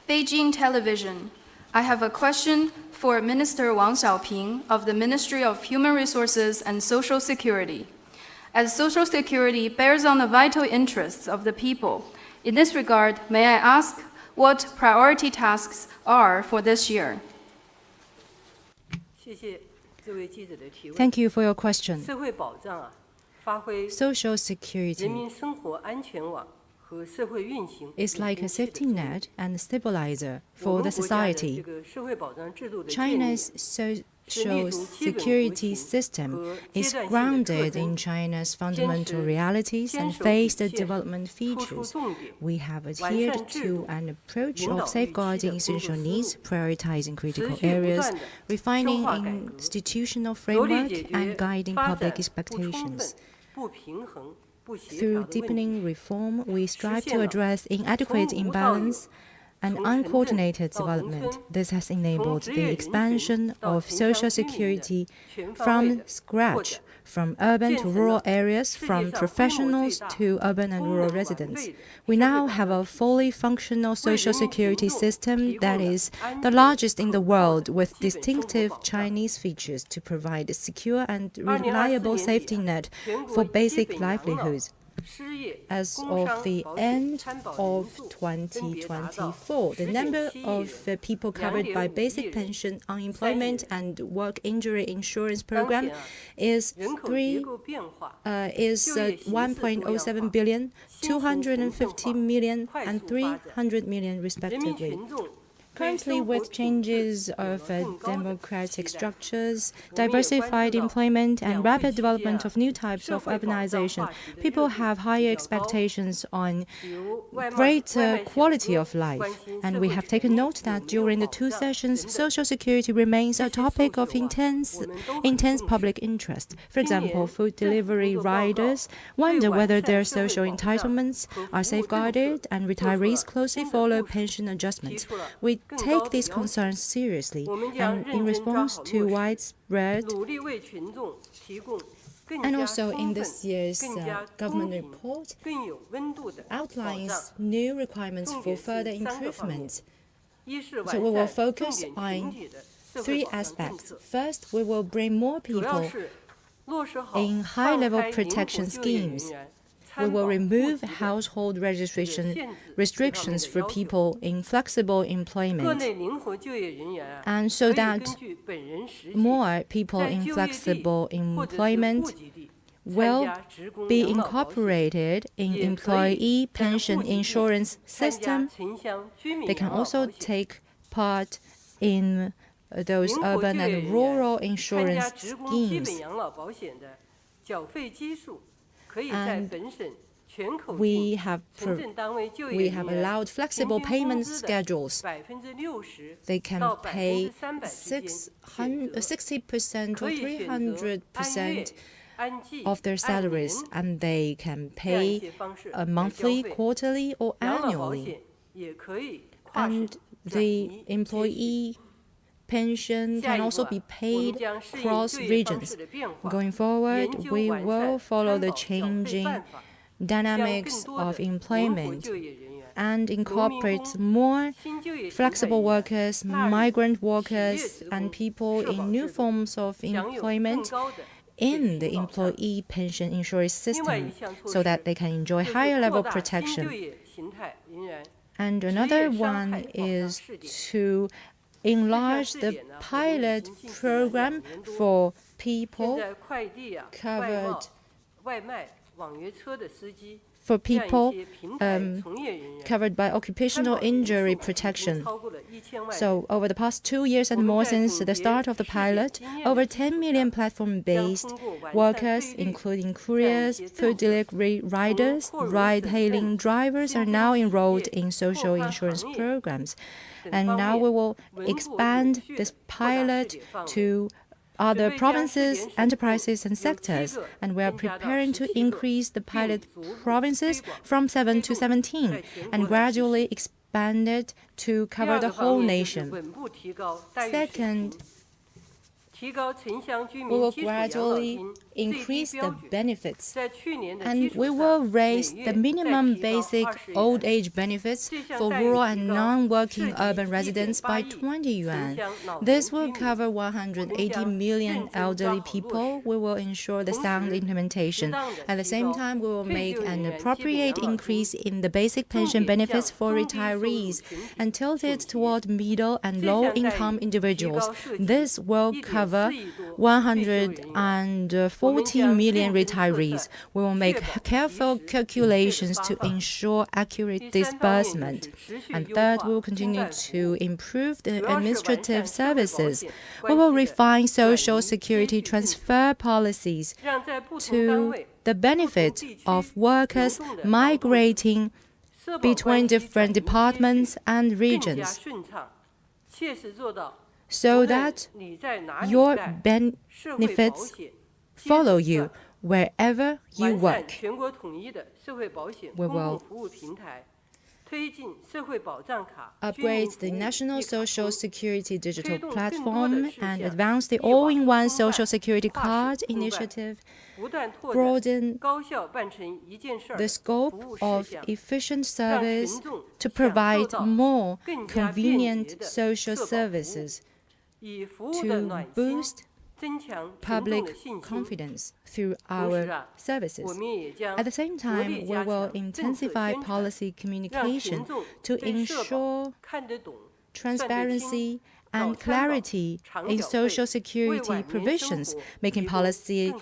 Beijing Television. I have a question for Minister Wang Xiaoping of the Ministry of Human Resources and Social Security. As Social Security bears on the vital interests of the people, in this regard, may I ask what priority tasks are for this year? Thank you for your question. 社会保障啊，发挥 Social security is like a safety net and stabilizer for the society. China's social security system is grounded in China's fundamental realities and phased development features. We have adhered to an approach of safeguarding essential needs, prioritizing critical areas, refining institutional framework, and guiding public expectations. Through deepening reform, we strive to address inadequate imbalance and uncoordinated development. This has enabled the expansion of social security from scratch, from urban to rural areas, from professionals to urban and rural residents. We now have a fully functional social security system that is the largest in the world, with distinctive Chinese features to provide a secure and reliable safety net for basic livelihoods. As of the end of 2024, the number of people covered by basic pension, unemployment, and work injury insurance program is 1.07 billion, 250 million, and 300 million respectively. Currently, with changes of democratic structures, diversified employment, and rapid development of new types of urbanization, people have higher expectations on greater quality of life. And we have taken note that during the 2 sessions, Social Security remains a topic of intense public interest. For example, food delivery riders wonder whether their social entitlements are safeguarded, and retirees closely follow pension adjustments. We take these concerns seriously, and in response to widespread and also in this year's government report outlines new requirements for further improvements. So we will focus on 3 aspects. First, we will bring more people in high-level protection schemes. We will remove household registration restrictions for people in flexible employment, and so that more people in flexible employment will be incorporated in employee pension insurance system. They can also take part in those urban and rural insurance schemes. And we have allowed flexible payment schedules. They can pay 60% or 300% of their salaries, and they can pay monthly, quarterly, or annually. And the employee pension can also be paid across regions. Going forward, we will follow the changing dynamics of employment and incorporate more flexible workers, migrant workers, and people in new forms of employment in the employee pension insurance system so that they can enjoy higher level protection. And another one is to enlarge the pilot program for people covered covered by occupational injury protection. So over the past 2 years and more since the start of the pilot, over 10 million platform-based workers, including couriers, food delivery riders, ride-hailing drivers, are now enrolled in social insurance programs. And now we will expand this pilot to other provinces, enterprises, and sectors. And we are preparing to increase the pilot provinces from 7 to 17 and gradually expand it to cover the whole nation. Second, we will gradually increase the benefits, and we will raise the minimum basic old age benefits for rural and non-working urban residents by 20 yuan. This will cover 180 million elderly people. We will ensure the sound implementation. At the same time, we will make an appropriate increase in the basic pension benefits for retirees and tilt it toward middle and low-income individuals. This will cover cover 140 million retirees. We will make careful calculations to ensure accurate disbursement. And third, we will continue to improve the administrative services. We will refine social security transfer policies to the benefit of workers migrating between different departments and regions, so that your benefits follow you wherever you work. We will upgrade the National Social Security Digital Platform and advance the all-in-one Social Security Card initiative, broaden the scope of efficient service to provide more convenient social services, to boost public confidence through our services. At the same time, we will intensify policy communication to ensure transparency and clarity in social security provisions, making policy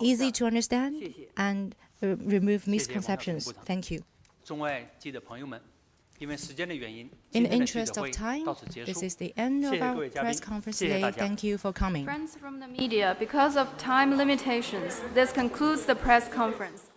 easy to understand and remove misconceptions. Thank you. In the interest of time, this is the end of our press conference today. Thank you for coming. Friends from the media, because of time limitations, this concludes the press conference.